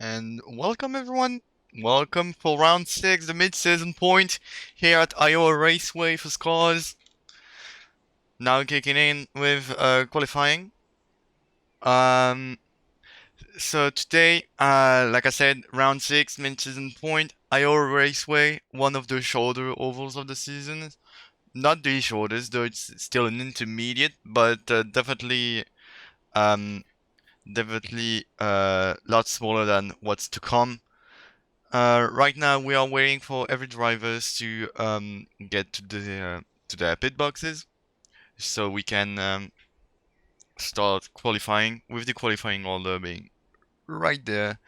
And welcome everyone. Welcome for round 6, the mid-season point here at Iowa Raceway for scores. Now kicking in with qualifying. Um, so today, like I said, round 6, mid-season point, Iowa Raceway, one of the shorter ovals of the season. Not the shortest, though it's still an intermediate, but um, definitely a lot smaller than what's to come. Right now we are waiting for every drivers to get to their pit boxes, so we can start qualifying with the qualifying order being right there.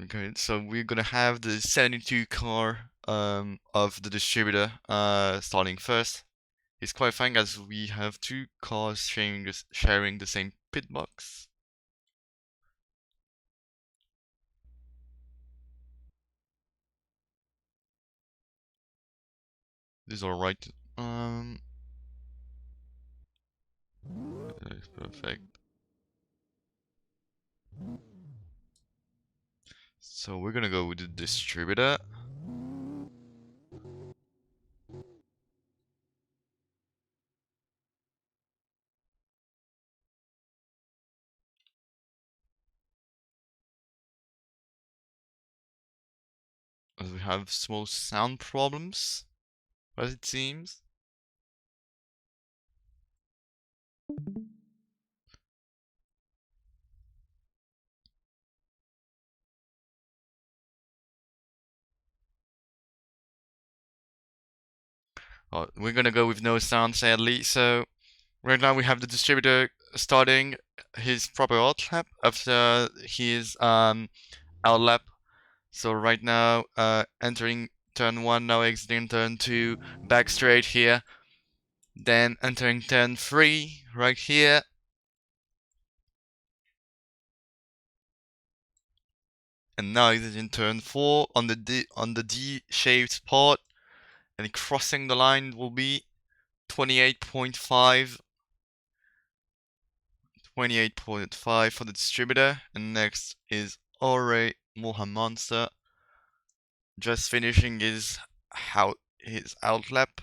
Okay, so we're gonna have the 72 car of the distributor starting first. It's qualifying as we have two cars sharing the same pit box. This is alright. That's perfect. So we're gonna go with the distributor. As we have small sound problems, as it seems. We're gonna go with no sound, sadly. So right now we have the distributor starting his proper out lap after his out lap. So right now, entering turn 1, now exiting turn 2, back straight here. Then entering turn 3, right here. And now exiting turn 4 on the D-shaped part. And crossing the line will be 28.5. 28.5 for the distributor. And next is Ore Mohamonster. Just finishing his out lap.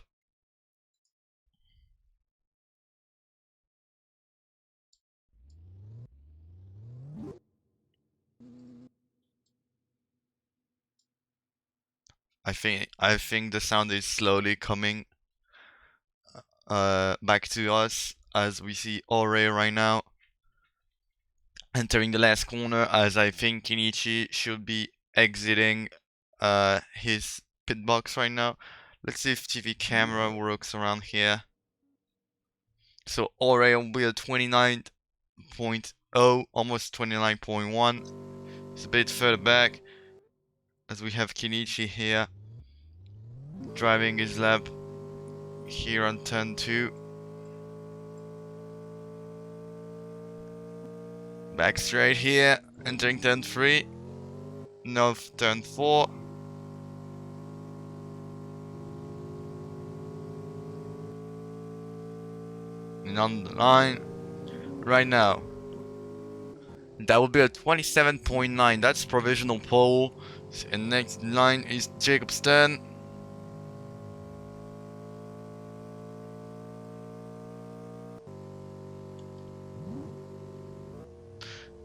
I think the sound is slowly coming back to us as we see Ore right now entering the last corner, as I think Kinichi should be exiting his pit box right now. Let's see if TV camera works around here. So Ore will be at 29.0, almost 29.1. It's a bit further back as we have Kinichi here driving his lap here on turn 2. Back straight here, entering turn 3. North turn 4. And on the line right now. That will be a 27.9. That's provisional pole. And next line is Jacob Stern.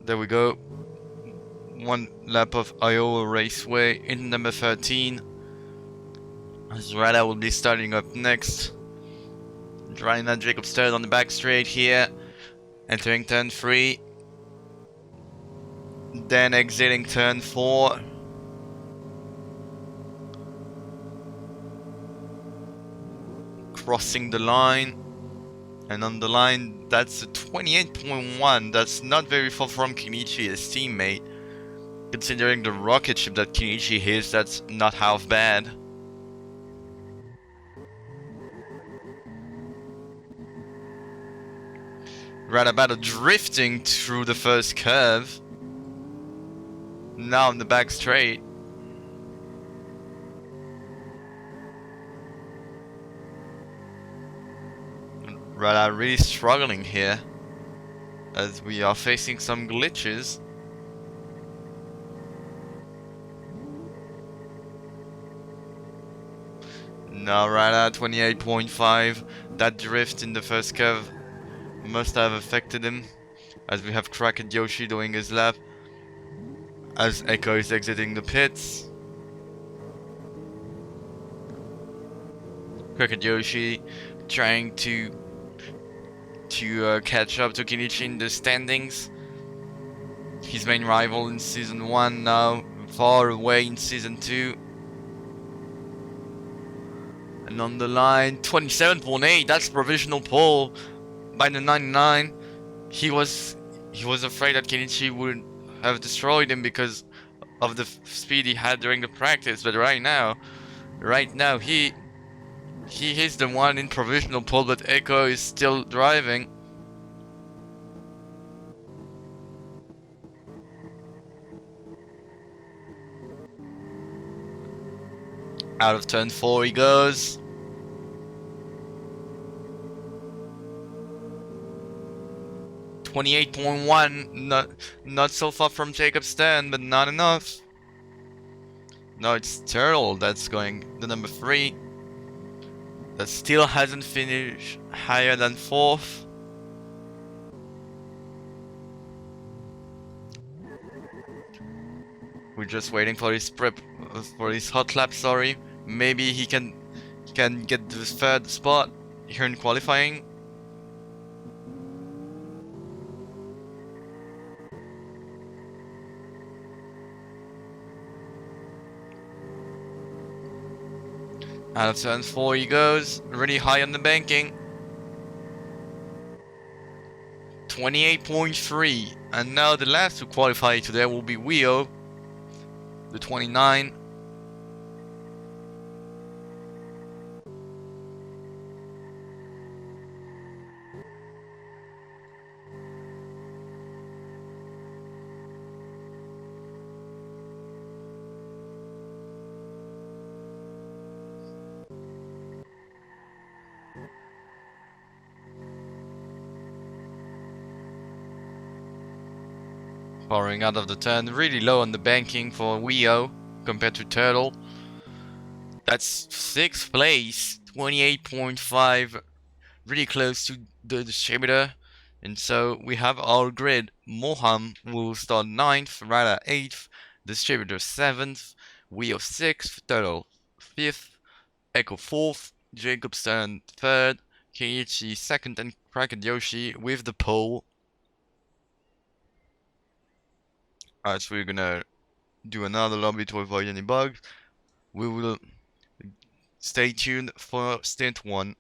There we go. One lap of Iowa Raceway in number 13. Zrada will be starting up next. Driving that Jacob Stern on the back straight here. Entering turn 3. Then exiting turn 4. Crossing the line. And on the line, that's a 28.1. That's not very far from Kinichi, his teammate. Considering the rocket ship that Kinichi is, that's not half bad. Right about a drifting through the first curve. Now on the back straight. Rada really struggling here, as we are facing some glitches. Now right at 28.5. That drift in the first curve must have affected him, as we have Cracked Yoshi doing his lap as Echo is exiting the pits. Cracked Yoshi trying to catch up to Kenichi in the standings. His main rival in Season 1 now far away in Season 2. And on the line, 27.8, that's provisional pole by the 99. He was afraid that Kenichi would have destroyed him because of the speed he had during the practice, but right now he is the one in provisional pole, but Echo is still driving. Out of turn 4 he goes. .1, not so far from Jacob's stand, but not enough. No, it's Turtle that's going the number 3. That still hasn't finished higher than 4th. We're just waiting for his hot lap, sorry. Maybe he can get the 3rd spot here in qualifying. Out of turn 4 he goes, really high on the banking. 28.3, and now the last to qualify today will be Wio, the 29. Powering out of the turn, really low on the banking for Wio compared to Turtle. That's 6th place, 28.5, really close to the distributor. And so we have our grid. Moham will start 9th, Rada 8th, distributor 7th, Wio 6th, Turtle 5th, Echo 4th, Jacobson 3rd, Keiichi 2nd, and Cracked Yoshi with the pole. Alright, so we're gonna do another lobby to avoid any bugs. We will stay tuned for stint 1.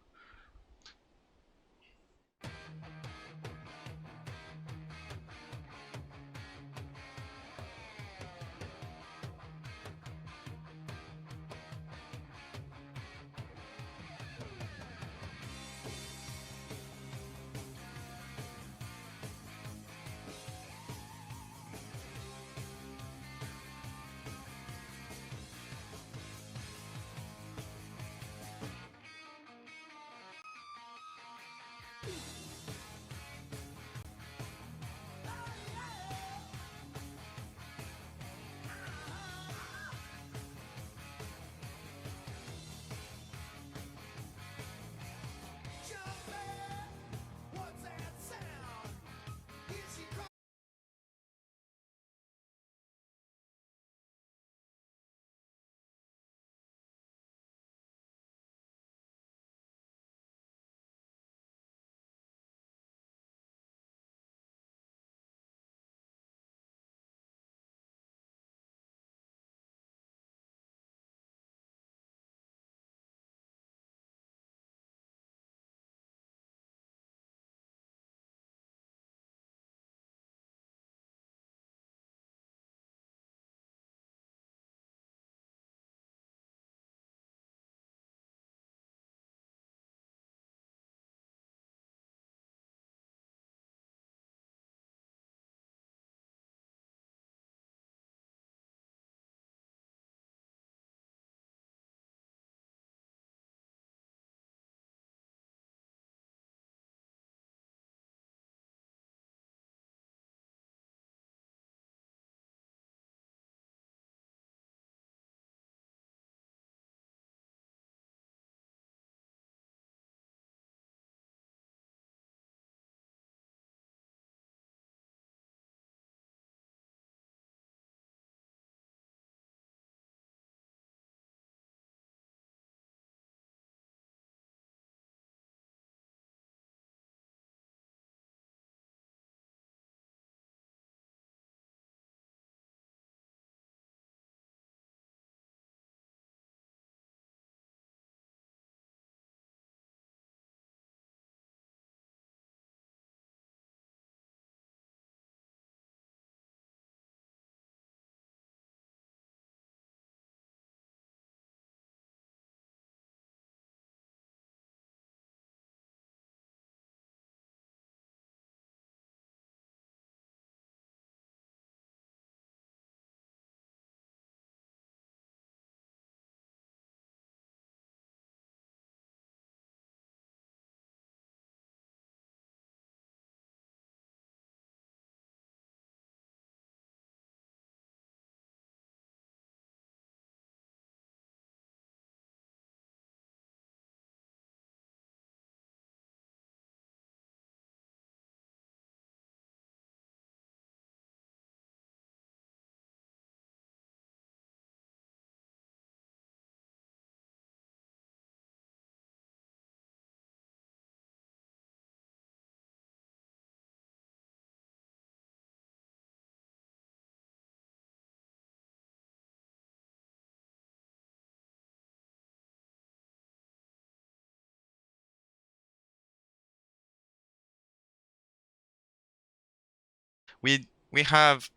we have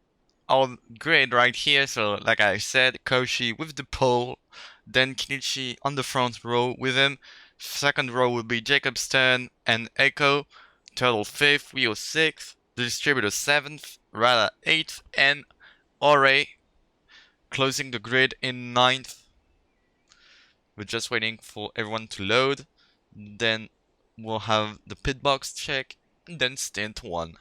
our grid right here. So like I said, Koshi with the pole, then Kinichi on the front row with him. Second row will be Jacob Stern and Echo. Turtle 5th, Rio 6th, the distributor 7th, Rada 8th, and Ore closing the grid in 9th. We're just waiting for everyone to load. Then we'll have the pit box check, and then stint 1.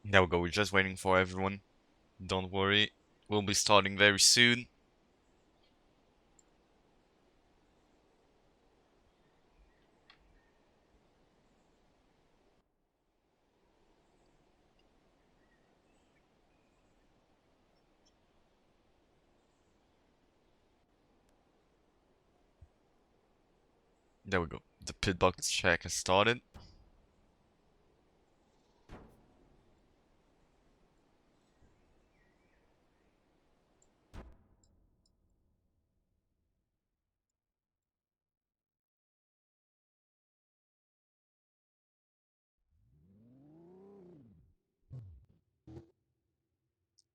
There we go, we're just waiting for everyone. Don't worry, we'll be starting very soon. There we go, the pit box check has started.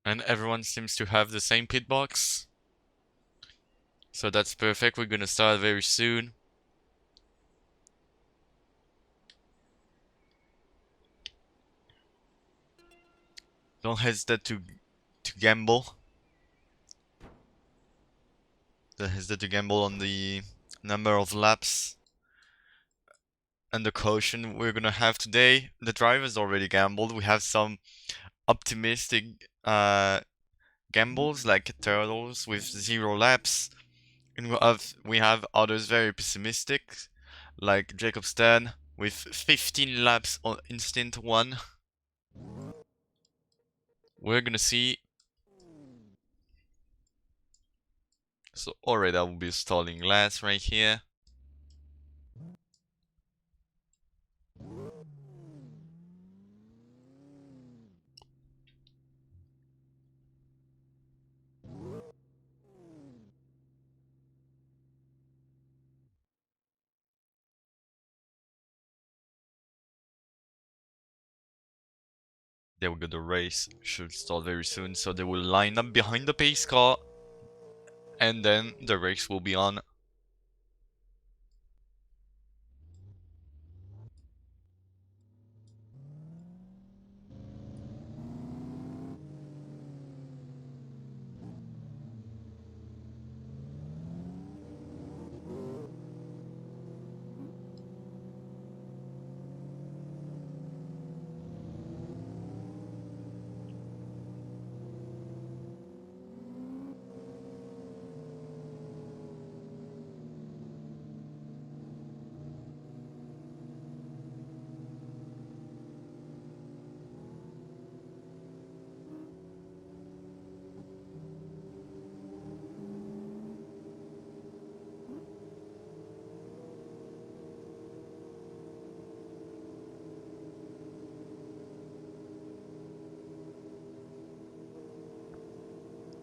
And everyone seems to have the same pit box. So that's perfect, we're gonna start very soon. Don't hesitate to gamble. Don't hesitate to gamble on the number of laps and the caution we're gonna have today. The drivers already gambled. We have some optimistic gambles like turtles with 0 laps, and we have others very pessimistic like Jacob Stan with 15 laps on instant 1. We're gonna see. So already I will be stalling last right here. There we go, the race should start very soon, so they will line up behind the pace car, and then the race will be on.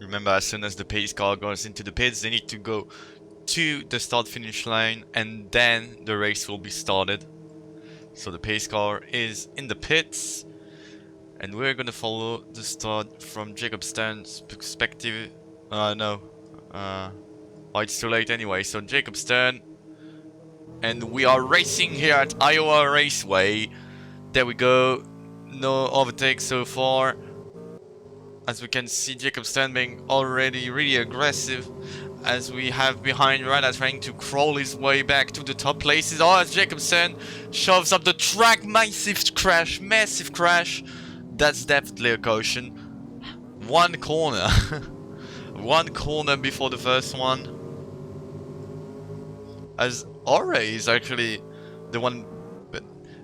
Remember, as soon as the pace car goes into the pits, they need to go to the start finish line, and then the race will be started. So the pace car is in the pits, and we're gonna follow the start from Jacob Stern's perspective. No. Oh, it's too late anyway. So Jacob Stern, and we are racing here at Ayowa Raceway. There we go. No overtakes so far. As we can see, Jacob Stern being already really aggressive, as we have behind Rada trying to crawl his way back to the top places. Oh, as Jacob Stern shoves up the track, massive crash, massive crash. That's definitely a caution. One corner. One corner before the first one. As Aura is actually the one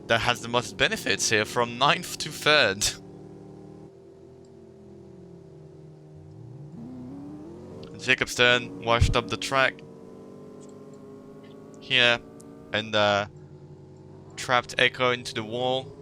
that has the most benefits here, from 9th to 3rd. Jacob Stern washed up the track here and trapped Echo into the wall.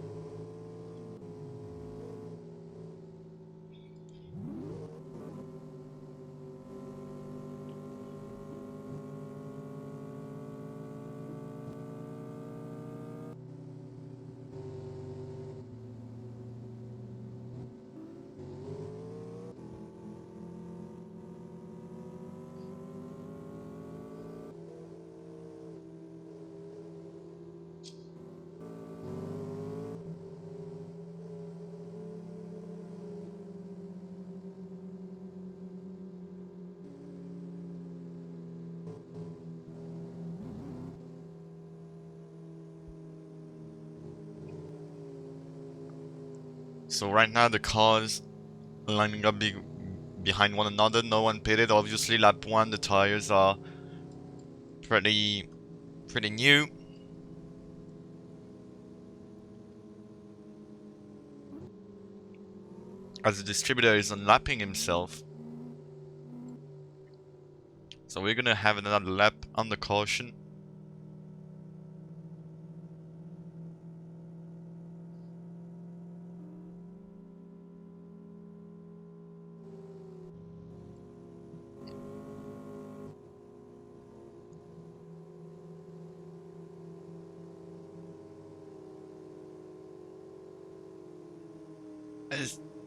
So right now the cars lining up behind one another, no one pitted. Obviously lap 1 the tires are pretty new. As the distributor is unlapping himself. So we're gonna have another lap on the caution.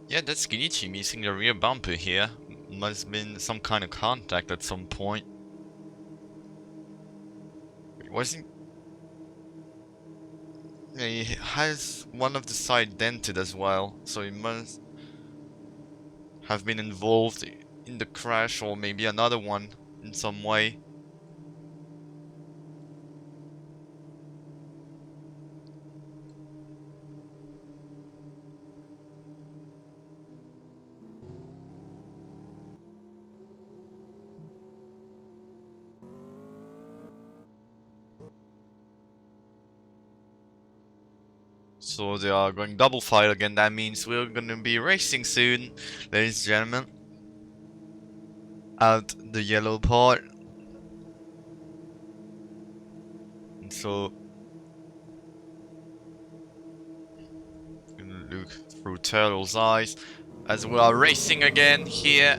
Yeah, that's Kenichi missing the rear bumper here. Must have been some kind of contact at some point. It wasn't... Yeah, he has one of the side dented as well, so he must have been involved in the crash, or maybe another one in some way. So they are going double file again. That means we're gonna be racing soon, ladies and gentlemen. Out the yellow part. And so gonna look through Turtle's eyes as we are racing again here.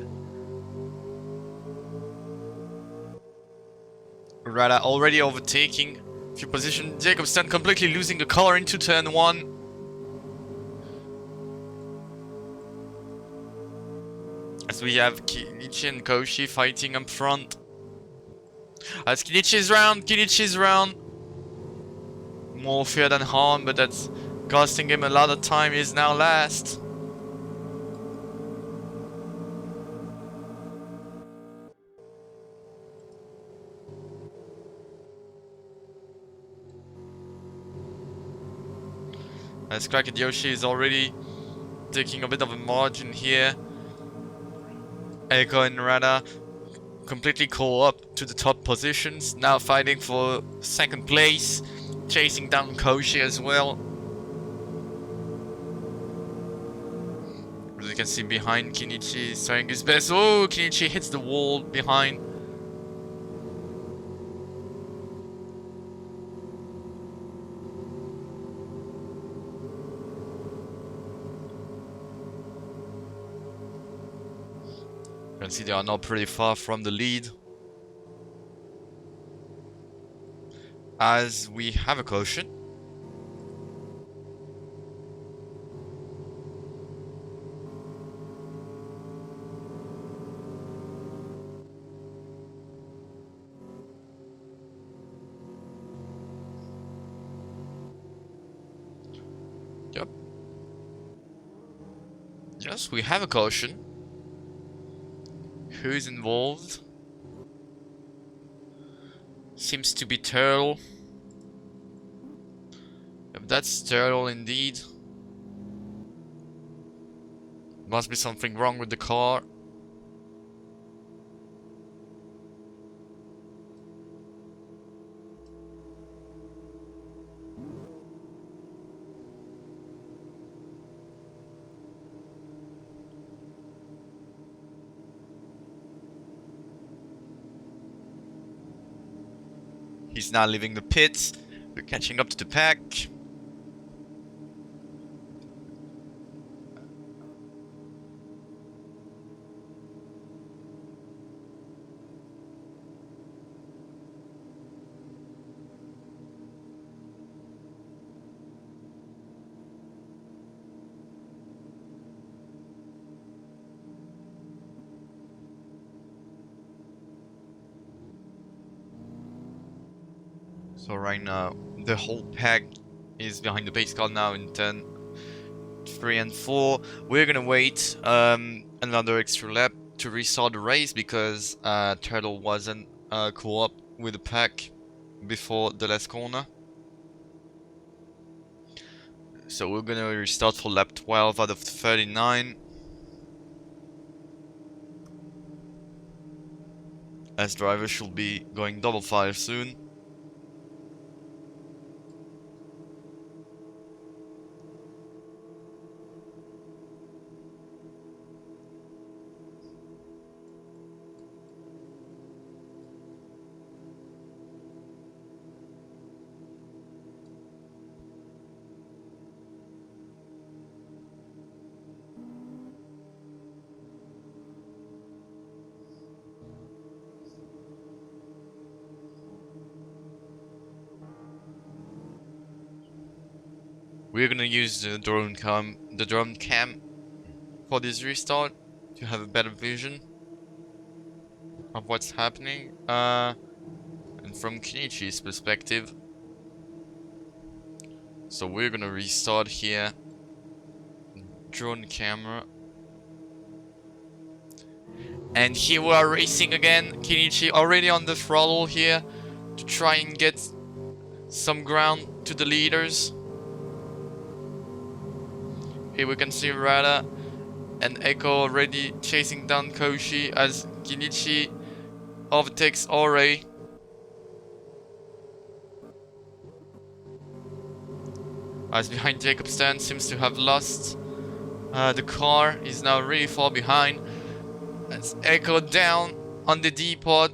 Rada already overtaking. Few position. Jacob Stan completely losing the color into turn 1. As we have Kenichi and Koshi fighting up front. As Kenichi's round. More fear than harm, but that's costing him a lot of time. He's now last. As Cracked Yoshi is already taking a bit of a margin here. Echo and Rada completely call up to the top positions, now fighting for 2nd place, chasing down Koshi as well. As you can see behind, Kenichi is trying his best. Oh, Kenichi hits the wall behind. You can see they are now pretty far from the lead. As we have a caution. Yep. Yes, we have a caution. Who's involved? Seems to be Turtle. That's Turtle indeed. Must be something wrong with the car. He's now leaving the pits. We're catching up to the pack. So right now, the whole pack is behind the base car now in 10, 3 and 4. We're gonna wait another extra lap to restart the race because Turtle wasn't co-op with the pack before the last corner. So we're gonna restart for lap 12 out of 39. As driver should be going double file soon. We're gonna use the drone cam for this restart to have a better vision of what's happening. And from Kenichi's perspective. So we're gonna restart here. Drone camera. And here we are racing again. Kenichi already on the throttle here to try and get some ground to the leaders. Here we can see Rada and Echo already chasing down Koshi as Kenichi overtakes Ore. As behind Jacob Stan seems to have lost the car, is now really far behind. As Echo down on the depot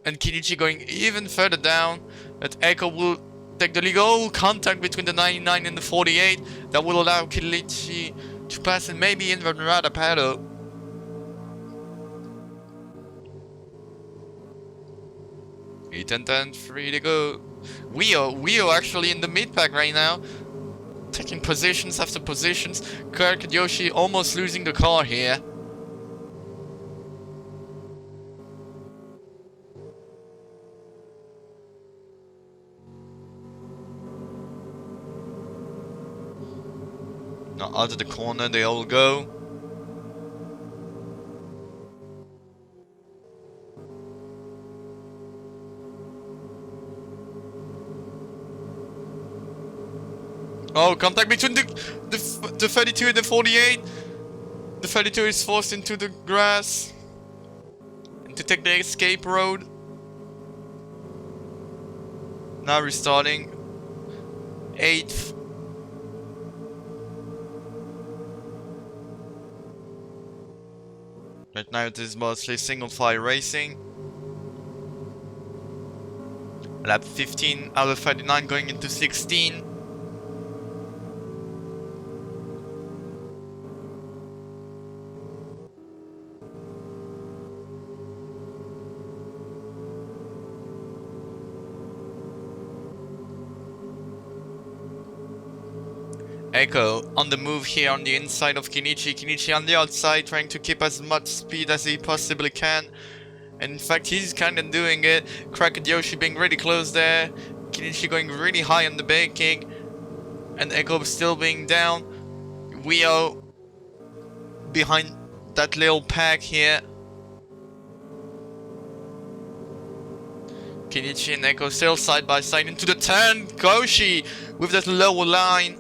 and Kenichi going even further down. But Echo will take the lead. Oh, contact between the 99 and the 48. That will allow Kenichi to pass and maybe even Rada Paddle. Eight and 10, 3 to go. Weo actually in the mid pack right now. Taking positions after positions. Kirk Yoshi almost losing the car here. Now out of the corner they all go. Oh, contact between the 32 and the 48. The 32 is forced into the grass and to take the escape road. Now restarting. 8th. Right now it is mostly single file racing. Lap 15 out of 39 going into 16. Echo on the move here on the inside of Kenichi. Kenichi on the outside trying to keep as much speed as he possibly can. And in fact he's kind of doing it. Cracked Yoshi being really close there. Kenichi going really high on the baking. And Echo still being down. Weo behind that little pack here. Kenichi and Echo still side by side into the turn. Koshi with that lower line.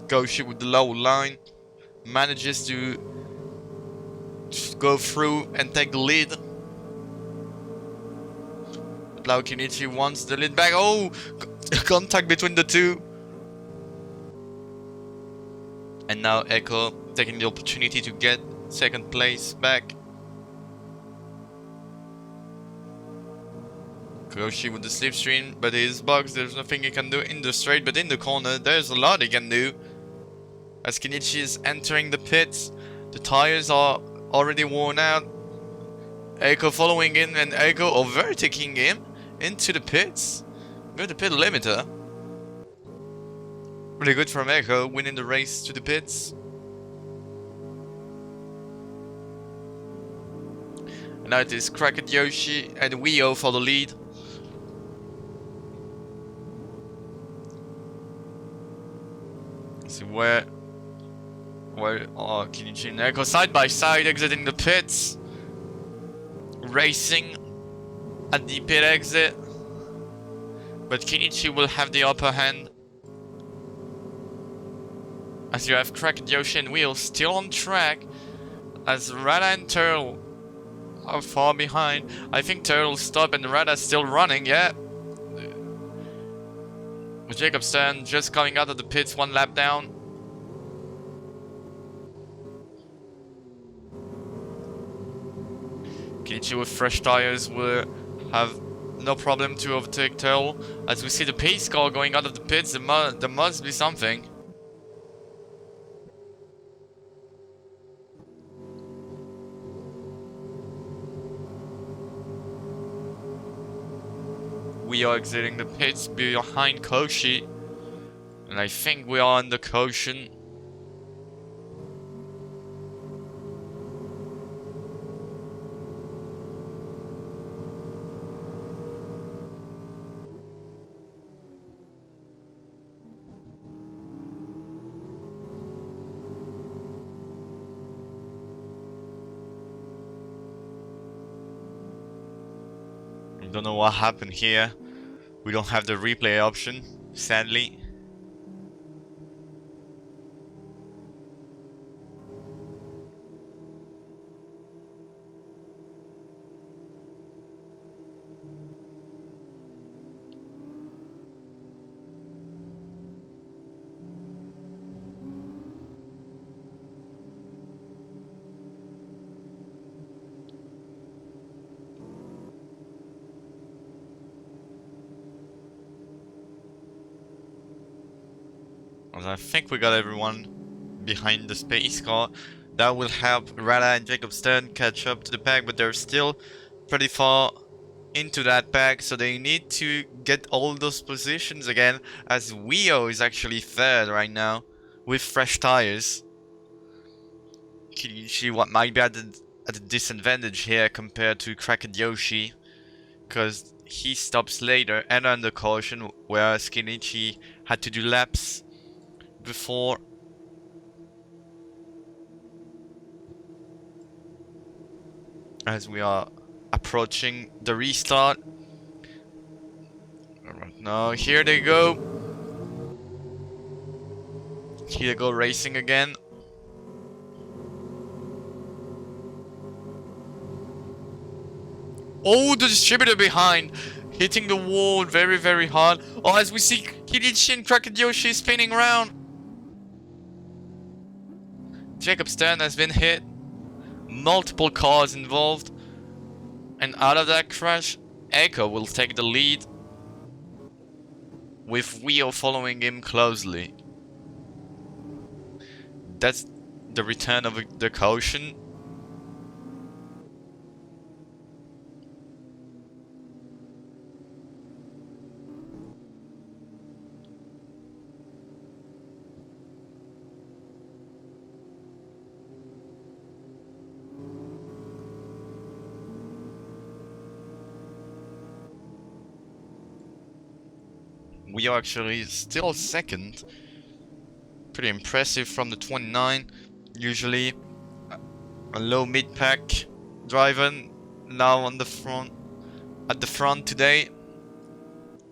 Koshi with the lower line manages to go through and take the lead. But now Kenichi wants the lead back. Oh, contact between the two. And now Echo taking the opportunity to get second place back. Koshi with the slipstream, but his box, there's nothing he can do in the straight, but in the corner, there's a lot he can do. As Kenichi is entering the pits, the tires are already worn out. Echo following in, and Echo overtaking him into the pits with the pit limiter. Really good from Echo, winning the race to the pits. And now it is Cracked Yoshi and Wio for the lead. Let's see where Kenichi and Echo side by side exiting the pits. Racing at the pit exit. But Kenichi will have the upper hand. As you have Cracked Yoshi and Wheel still on track. As Rada and Turtle are far behind. I think Turtle stopped and Rada's still running, yeah. With Jacob Stern just coming out of the pits 1 lap down. Kenichi with fresh tires will have no problem to overtake Turtle. As we see the pace car going out of the pits, there must be something. We are exiting the pits behind Koshi. And I think we are on the caution. I don't know what happened here. We don't have the replay option, sadly. I think we got everyone behind the space car. That will help Rada and Jacob Stern catch up to the pack, but they're still pretty far into that pack, so they need to get all those positions again, as Wio is actually third right now with fresh tires. Kenichi what might be at a disadvantage here compared to Cracked Yoshi, because he stops later and under caution, whereas Kenichi had to do laps before. As we are approaching the restart. Right now, here they go. Here they go racing again. Oh, the distributor behind, hitting the wall very, very hard. Oh, as we see Kenichi and Cracked Yoshi spinning around. Jacob Stern has been hit. Multiple cars involved. And out of that crash, Echo will take the lead, with Wio following him closely. That's the return of the caution. We are actually still second. Pretty impressive from the 29. Usually a low mid-pack driver now on the front, at the front today.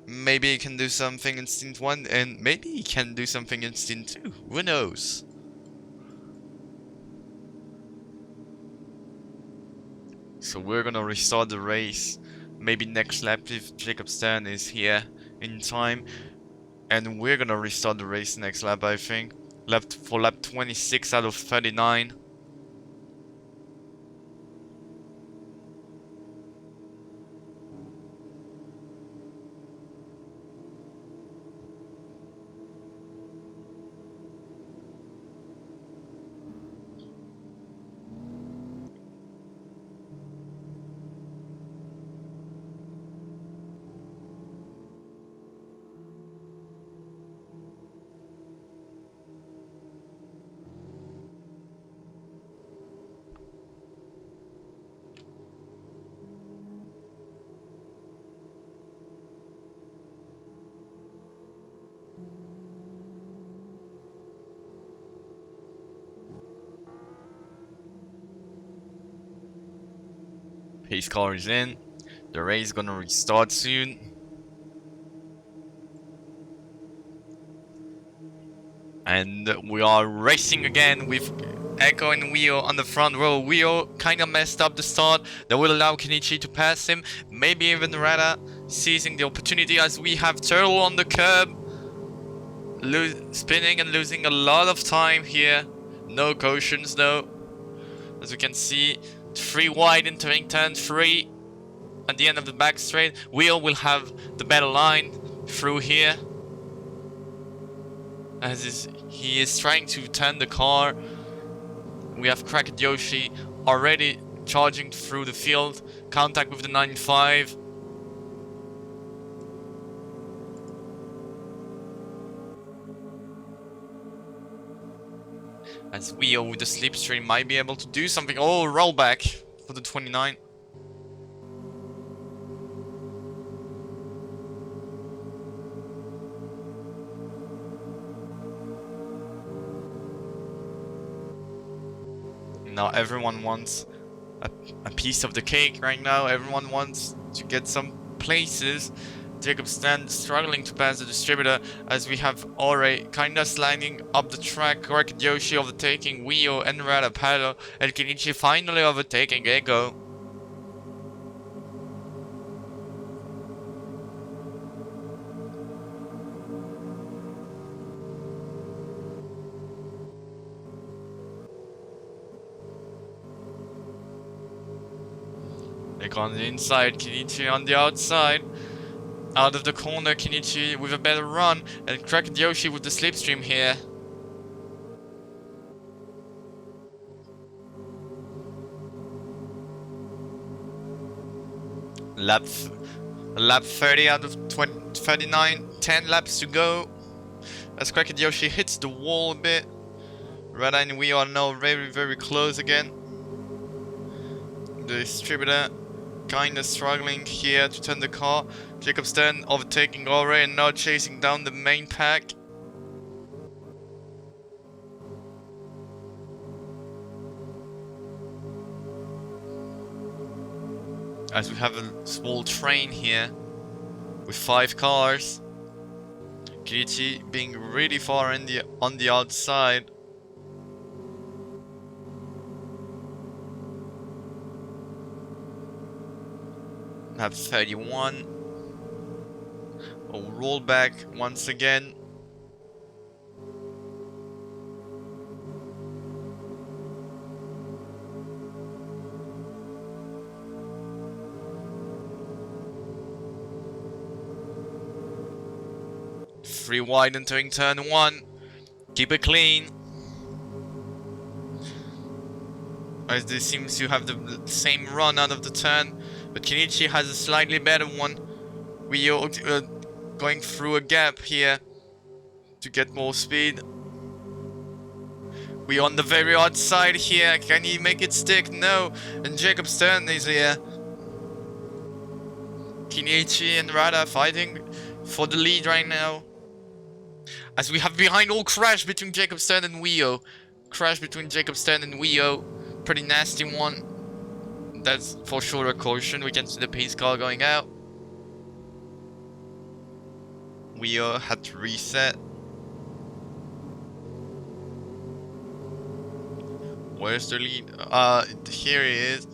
Maybe he can do something in stint 1, and maybe he can do something in stint 2. Who knows? So we're gonna restart the race. Maybe next lap if Jacob Stern is here in time. And we're gonna restart the race next lap, I think. For lap 26 out of 39. Pace car is in. The race is gonna restart soon. And we are racing again with Echo and Wheel on the front row. Wheel kinda messed up the start. That will allow Kenichi to pass him. Maybe even Rada seizing the opportunity as we have Turtle on the curb. Spinning and losing a lot of time here. No cautions though. As we can see, 3 wide entering turn 3. At the end of the back straight, Wheel will have the better line through here. As he is trying to turn the car. We have Cracked Yoshi already charging through the field. Contact with the 9.5. As Wheel with the slipstream might be able to do something. Oh, rollback for the 29. Now everyone wants a piece of the cake right now. Everyone wants to get some places. Jacob Stan struggling to pass the distributor as we have Ore kinda sliding up the track. Correct Yoshi overtaking Wio and Radapado, and Kenichi finally overtaking Echo. Echo on the inside, Kenichi on the outside. Out of the corner, Kenichi with a better run, and Cracked Yoshi with the slipstream here. Lap 30 out of 39, 10 laps to go. As Cracked Yoshi hits the wall a bit. Rada and we are now very, very close again. The distributor kinda struggling here to turn the car. Jacob Stern overtaking Ore and now chasing down the main pack. As we have a small train here with 5 cars. Kenichi being really far on the outside. Have 31. Oh, roll back once again. Three wide entering turn 1. Keep it clean. As this seems to have the same run out of the turn. But Kenichi has a slightly better one. We are going through a gap here to get more speed. We are on the very outside here. Can he make it stick? No. And Jacob Stern is here. Kenichi and Rada fighting for the lead right now. As we have behind all crash between Jacob Stern and Wio. Crash between Jacob Stern and Wio. Pretty nasty one. That's for sure a caution. We can see the pace car going out. We had to reset. Where's the lead? Here he is.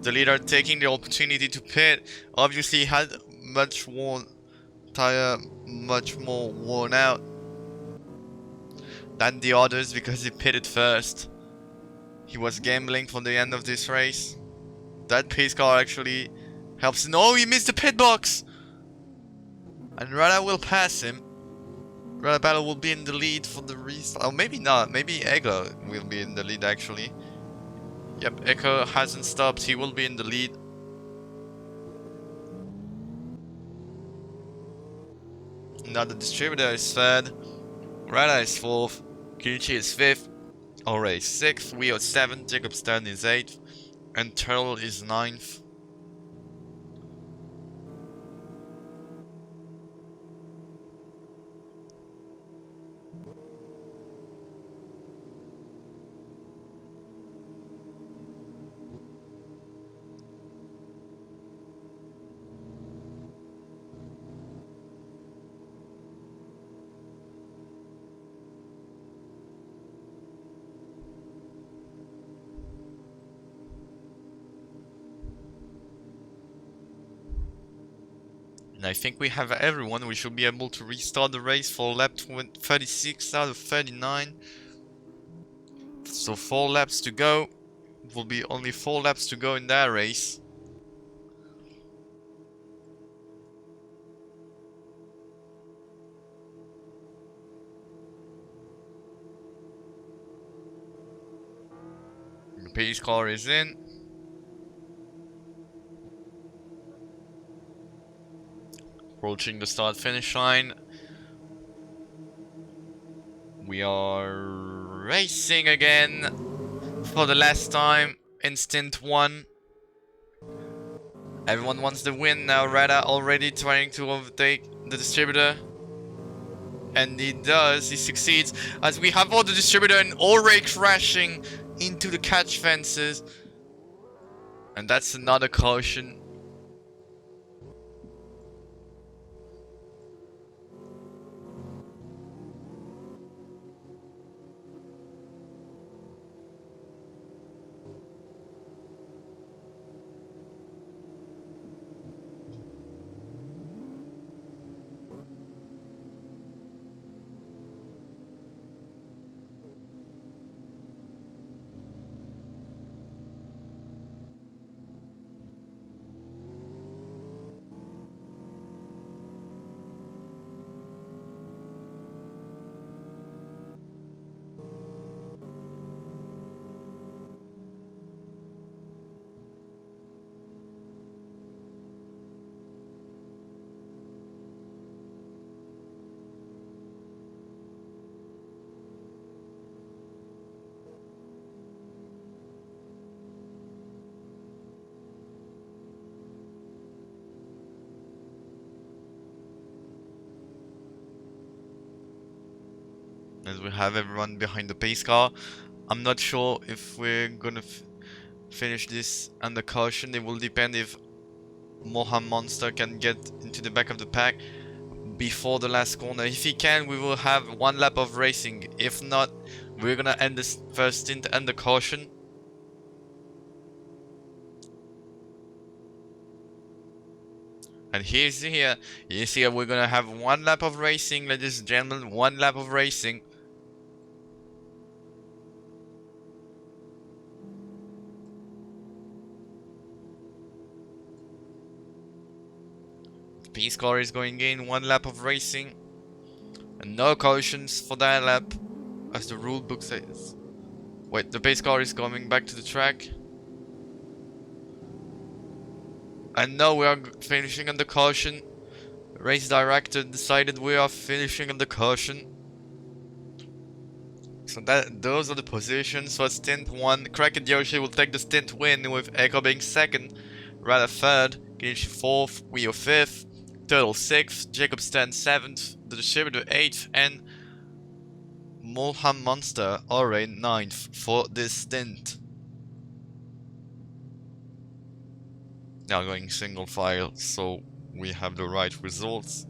The leader taking the opportunity to pit. Obviously, he had much worn tire, much more worn out than the others because he pitted first. He was gambling for the end of this race. That pace car actually helps. No, he missed the pit box! And Rada will pass him. Rada Battle will be in the lead for the restart. Oh, maybe not. Maybe Ego will be in the lead actually. Yep, Echo hasn't stopped. He will be in the lead. Now the distributor is third. Rada is fourth. Kinichi is fifth. Ore is sixth. We are seventh. Jacob Stern is eighth. And Turtle is ninth. And I think we have everyone. We should be able to restart the race for lap 36 out of 39. So 4 laps to go. It will be only 4 laps to go in that race. The pace car is in. Approaching the start finish line. We are racing again for the last time in stint 1. Everyone wants the win now. Rada already trying to overtake the distributor. And he does, he succeeds. As we have all the distributor and Ore crashing into the catch fences. And that's another caution. As we have everyone behind the pace car. I'm not sure if we're gonna finish this under caution. It will depend if Moham Monster can get into the back of the pack before the last corner. If he can, we will have 1 lap of racing. If not, we're gonna end this first stint under caution. And here's here. You see, we're gonna have 1 lap of racing, ladies and gentlemen. 1 lap of racing. Pace car is going in, 1 lap of racing. And no cautions for that lap, as the rule book says. Wait, the pace car is coming back to the track. And now we are finishing under caution. Race director decided we are finishing under caution. So those are the positions for stint 1. Kraken Yoshi will take the stint win with Echo being second, Rada third, Kinichi fourth, Wio fifth, Turtle sixth, Jacob Stan seventh, the distributor 8th, and Mulham Monster Ore 9th for this stint. now going single file so we have the right results.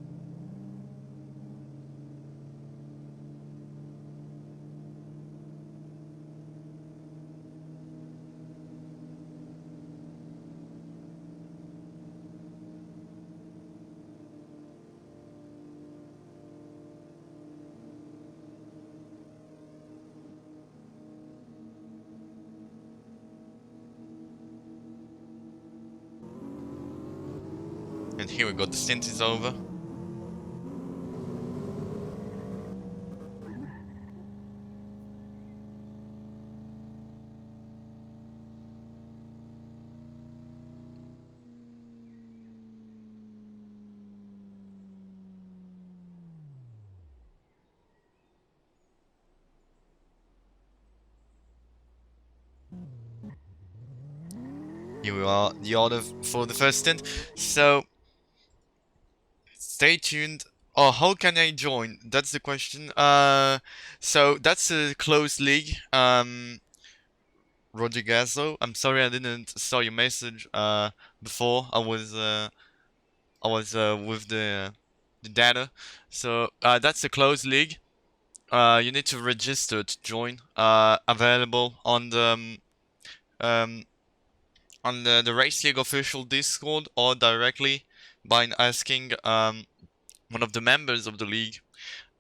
And here we go, the stint is over. Here we are, the order for the first stint. So stay tuned. Oh, how can I join? That's the question. So that's a closed league. Rodriguezzo, I'm sorry I didn't saw your message before. I was with the data. So that's a closed league. You need to register to join. Available um on the Race League official Discord or directly by asking one of the members of the league.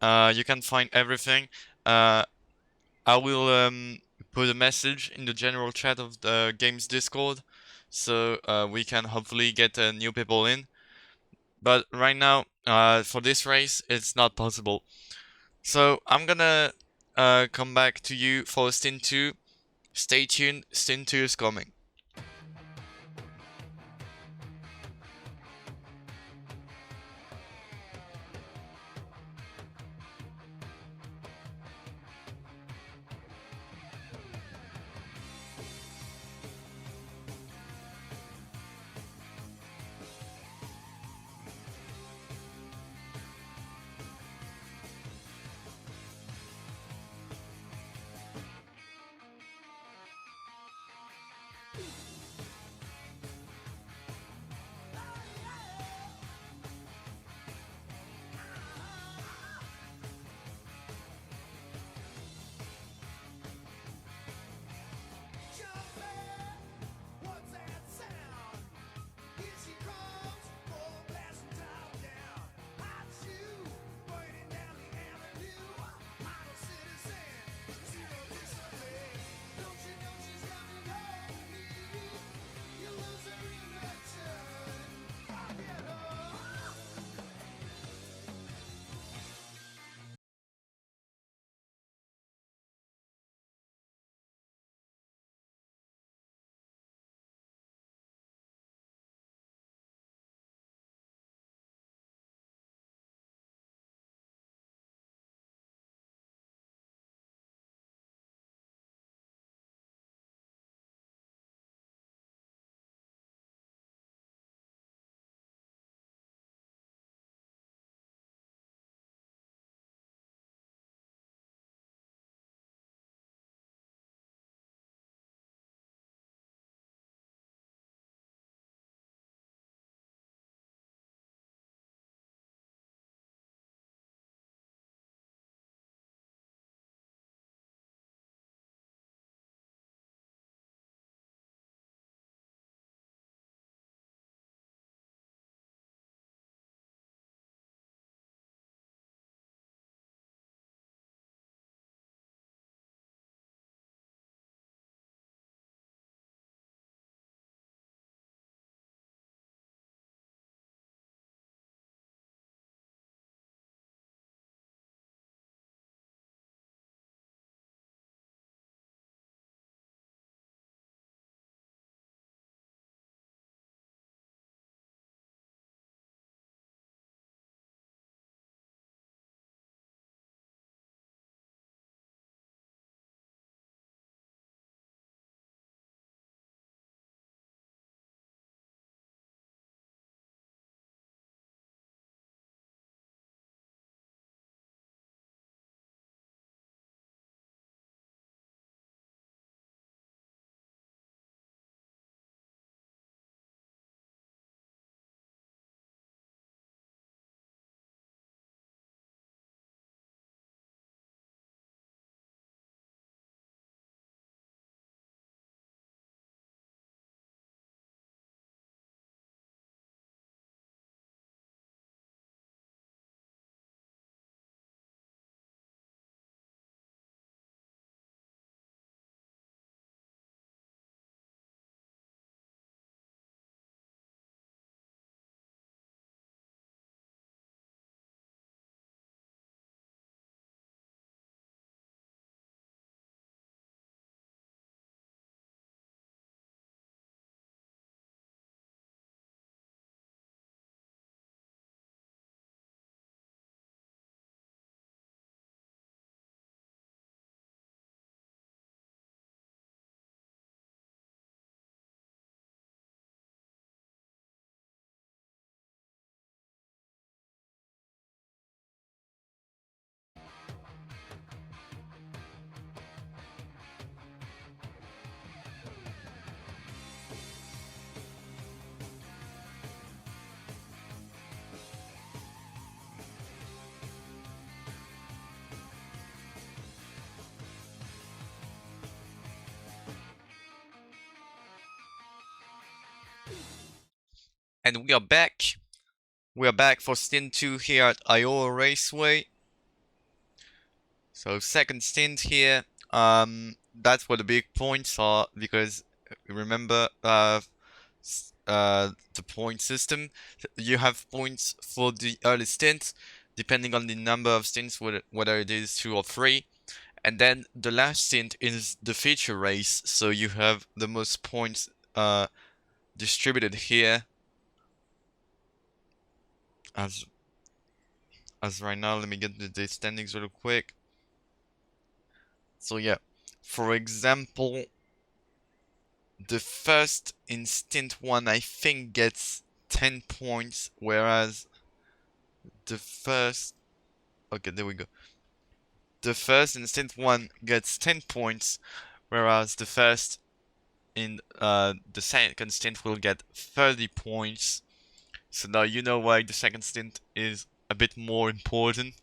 You can find everything. I will put a message in the general chat of the game's Discord, so we can hopefully get new people in. But right now, for this race, it's not possible. So I'm gonna come back to you for Stint 2. Stay tuned, Stint 2 is coming. And we are back. We are back for stint 2 here at Ayowa Raceway. So second stint here. That's where the big points are because remember the point system. You have points for the early stint, depending on the number of stints, whether it is 2 or 3. And then the last stint is the feature race, so you have the most points distributed here. As right now, let me get the standings real quick. So yeah, for example, the first in stint 1 I think gets 10 points, whereas the first... Okay, there we go. The first in stint 1 gets 10 points, whereas the first in the second stint will get 30 points. So now you know why the second stint is a bit more important.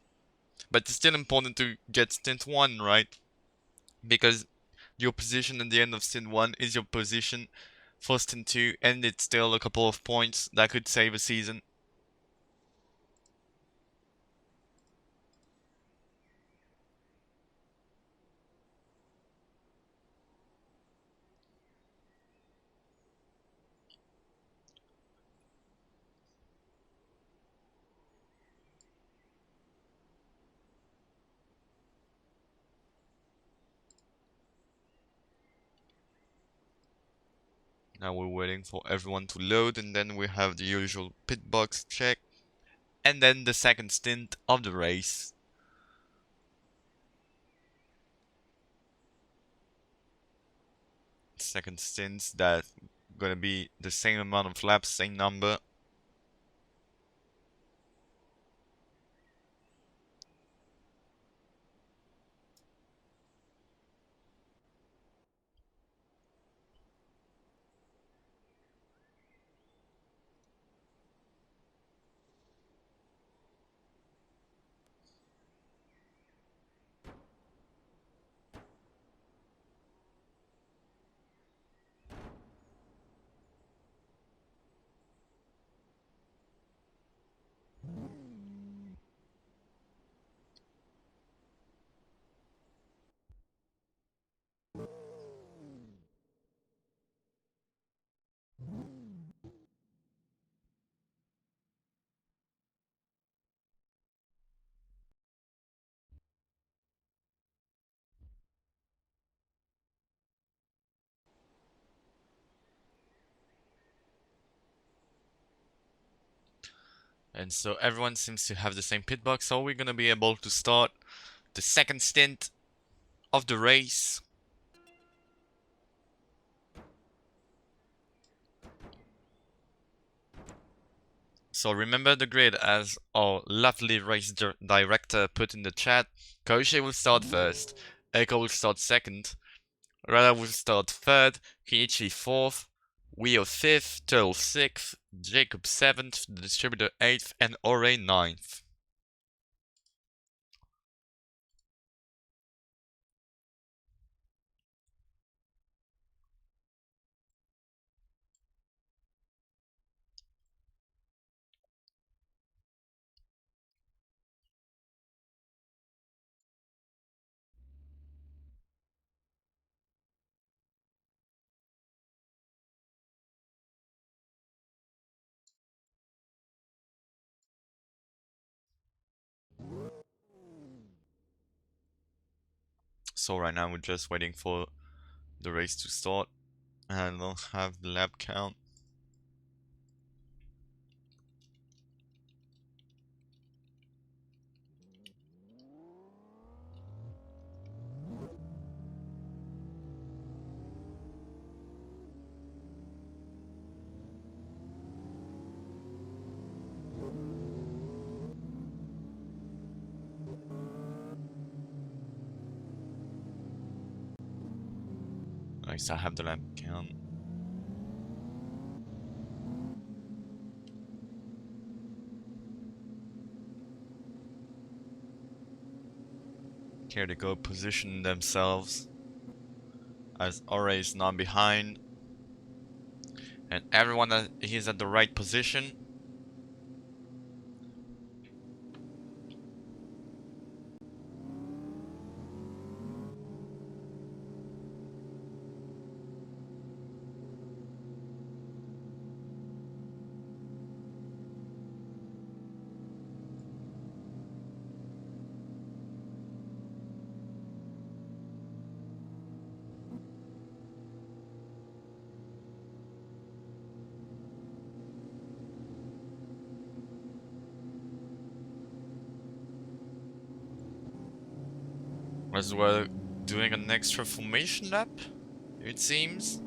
But it's still important to get stint 1, right? Because your position at the end of stint 1 is your position for stint 2, and it's still a couple of points that could save a season. Now we're waiting for everyone to load, and then we have the usual pit box check, and then the second stint of the race. Second stints that gonna be the same amount of laps, same number. And so everyone seems to have the same pit box, so we're gonna be able to start the second stint of the race. So remember the grid as our lovely race director put in the chat. Koshi will start first, Eiko will start second, Rada will start third, Kenichi fourth, Wheel fifth, Turtle sixth, Jacob seventh, the distributor eighth, and Ore ninth. So right now we're just waiting for the race to start, and I don't have the lap count. Nice, I have the lap count. Here they go, position themselves as Ore is not behind. And everyone is at the right position. As well, doing an extra formation lap, it seems.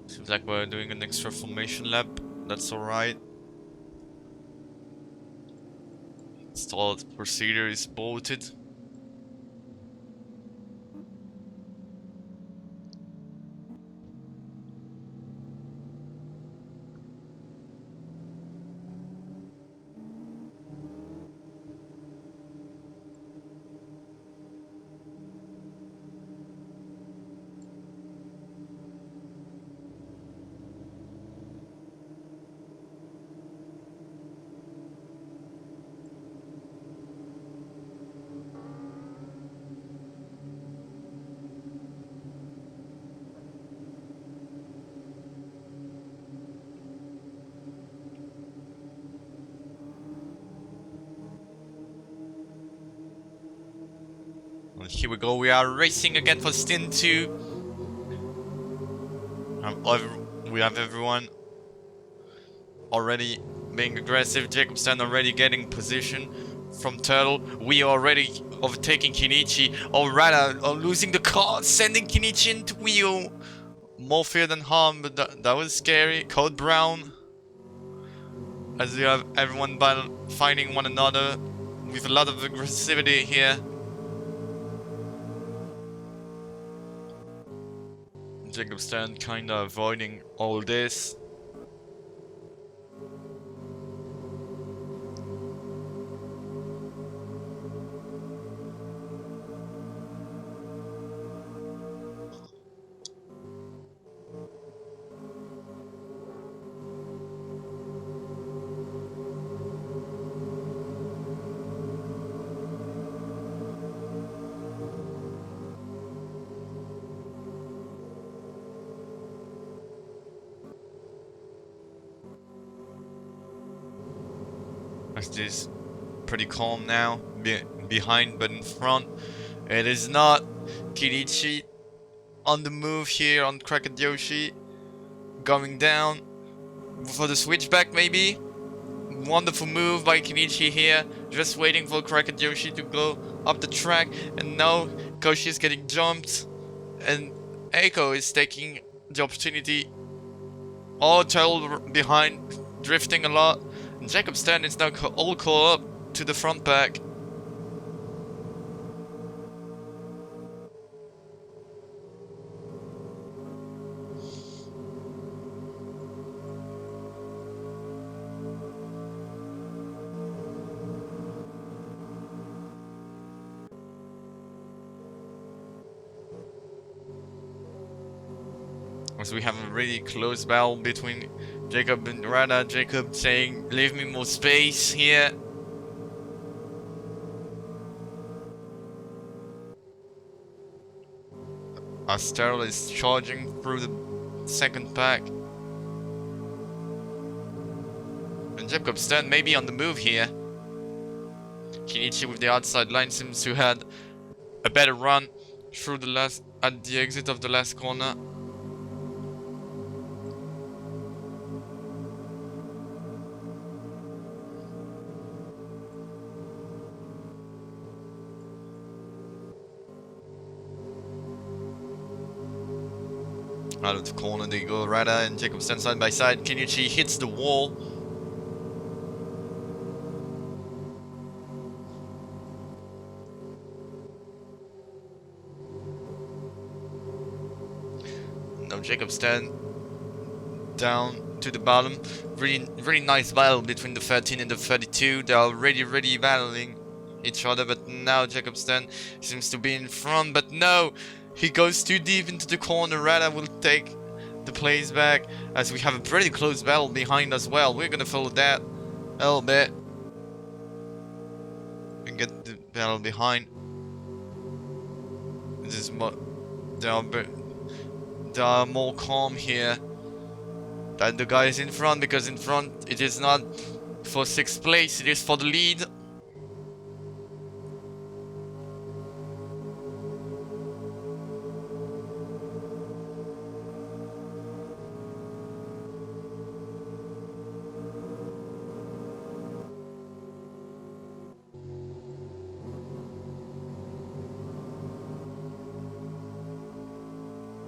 Seems like we're doing an extra formation lap. That's alright. Installed procedure is bolted. And here we go, we are racing again for stint 2. We have everyone already being aggressive. Jacobsen already getting position from Turtle. We are already overtaking Kenichi. Alright, losing the car, sending Kenichi into wheel. More fear than harm, but that was scary. Code Brown. As you have everyone fighting one another with a lot of aggressivity here. Jacobsen kinda avoiding all this. It is pretty calm now, behind but in front. It is not. Kenichi on the move here on Krakadyoshi, going down for the switchback maybe. Wonderful move by Kenichi here, just waiting for Krakadyoshi to go up the track, and now Koshi is getting jumped, and Eiko is taking the opportunity. All Turtle behind, drifting a lot. And Jacobsen is now all caught up to the front pack. As we have a really close battle between Jacob and Rada. Jacob saying, leave me more space here. Astero is charging through the second pack. And Jacobsen maybe on the move here. Kenichi with the outside line seems to have a better run through at the exit of the last corner. Out of the corner they go, Rada and Jacobsen side by side. Kenichi hits the wall. Now Jacobsen down to the bottom. Really nice battle between the 13 and the 32. They are really battling each other, but now Jacobson seems to be in front, but no! He goes too deep into the corner. Rada will take the place back, as we have a pretty close battle behind as well. We're gonna follow that a little bit and get the battle behind. This is they are more calm here than the guys in front, because in front it is not for 6th place, it is for the lead.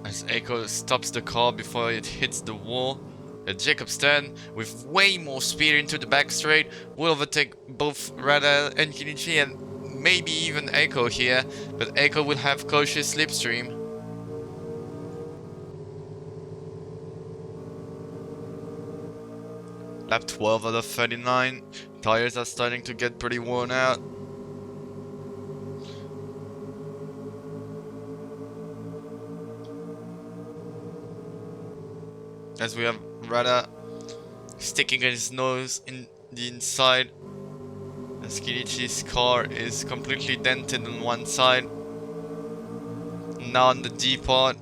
As Echo stops the car before it hits the wall, Jacobson, with way more speed into the back straight, will overtake both Rada and Kinichi and maybe even Echo here, but Echo will have cautious slipstream. Lap 12 out of 39, tires are starting to get pretty worn out. As we have Rada sticking his nose in the inside, as Kinichi's car is completely dented on one side. Now on the D part,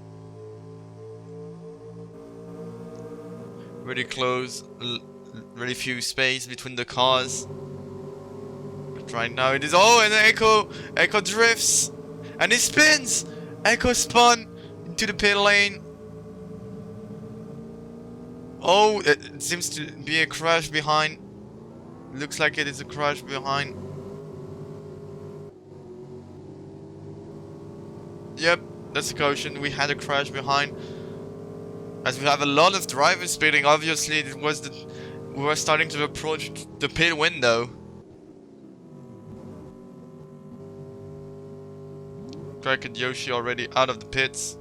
really close, really few space between the cars. But right now it is, oh, and Echo drifts, and he spins. Echo spun into the pit lane. Oh, it seems to be a crash behind. Looks like it is a crash behind. Yep, that's a caution. We had a crash behind. As we have a lot of drivers pitting, obviously it was we were starting to approach the pit window. Craig and Yoshi already out of the pits.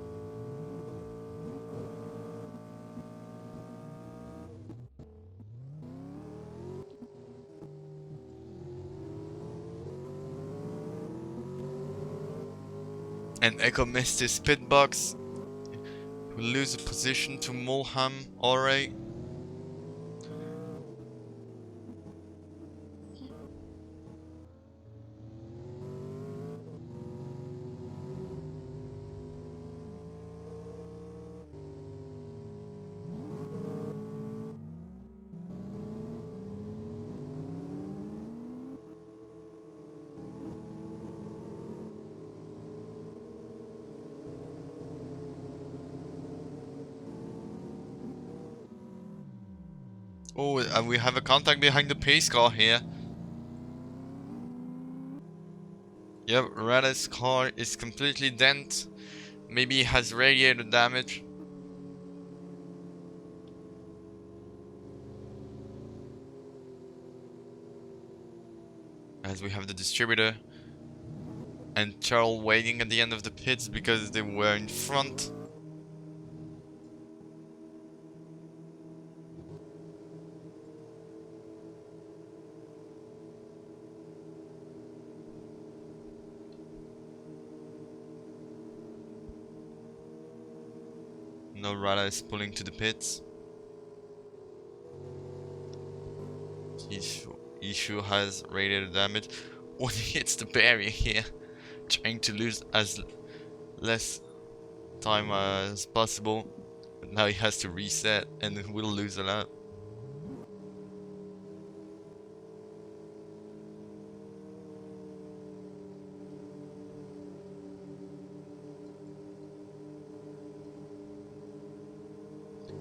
And Echo missed his pit box. Will lose a position to Mulham Ore. Oh, and we have a contact behind the pace car here. Yep, Rada's car is completely dent. Maybe he has radiator damage. As we have the distributor and Charles waiting at the end of the pits because they were in front. No, Rada is pulling to the pits. Issue has radiator damage. When he hits the barrier here, trying to lose as less time as possible. But now he has to reset and will lose a lap.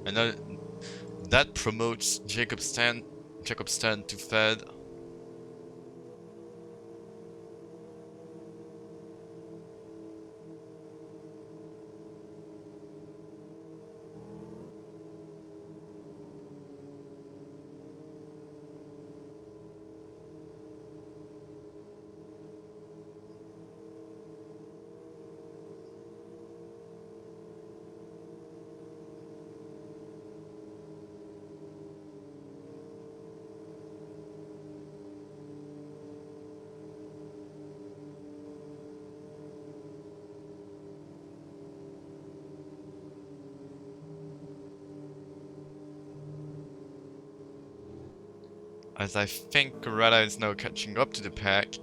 And now that promotes Jacobson to third. as I think Coretta is now catching up to the pack.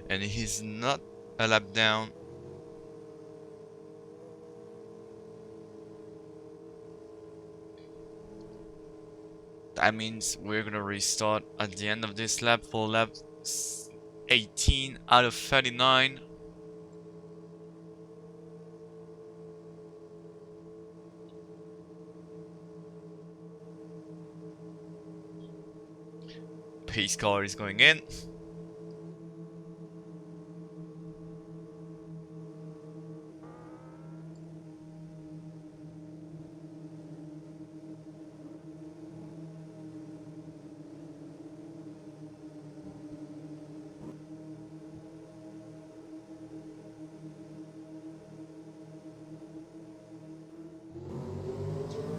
And he's not a lap down. That means we're gonna restart at the end of this lap for lap 18 out of 39. Pace car is going in.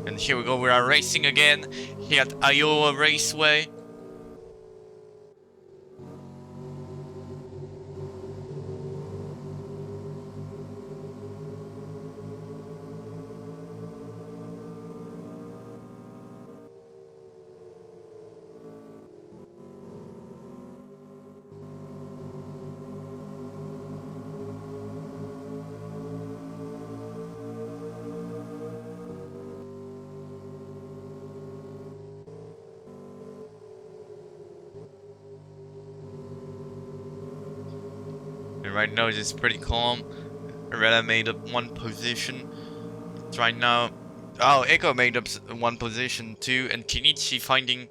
And here we go, we are racing again here at Ayowa Raceway. And right now it's pretty calm. Reda made up one position. Right now, oh, Echo made up one position too, and Kenichi finding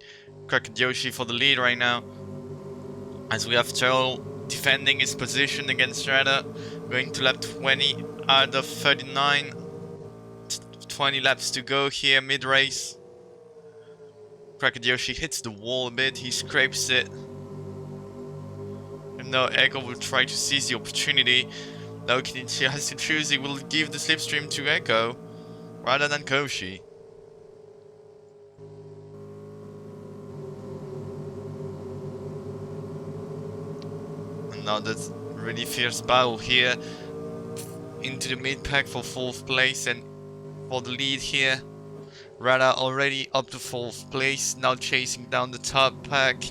Krakadyoshi for the lead right now. As we have Terrell defending his position against Reda, going to lap 20 out of 39. 20 laps to go here mid-race. Krakadyoshi hits the wall a bit, he scrapes it. And now Echo will try to seize the opportunity. Now Kenichi has to choose, he will give the slipstream to Echo rather than Koshi. And now that's really fierce battle here into the mid-pack for 4th place and for the lead here. Rada already up to 4th place, now chasing down the top pack.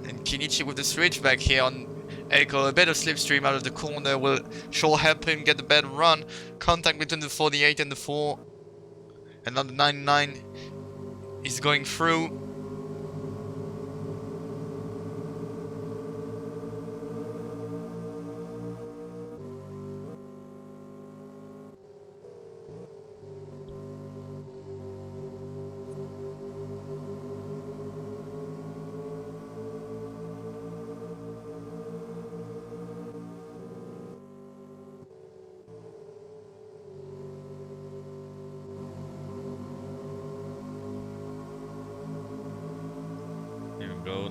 And Kenichi with the switchback here on Echo, a bit of slipstream out of the corner will sure help him get a better run. Contact between the 48 and the 4. And now the 99 is going through.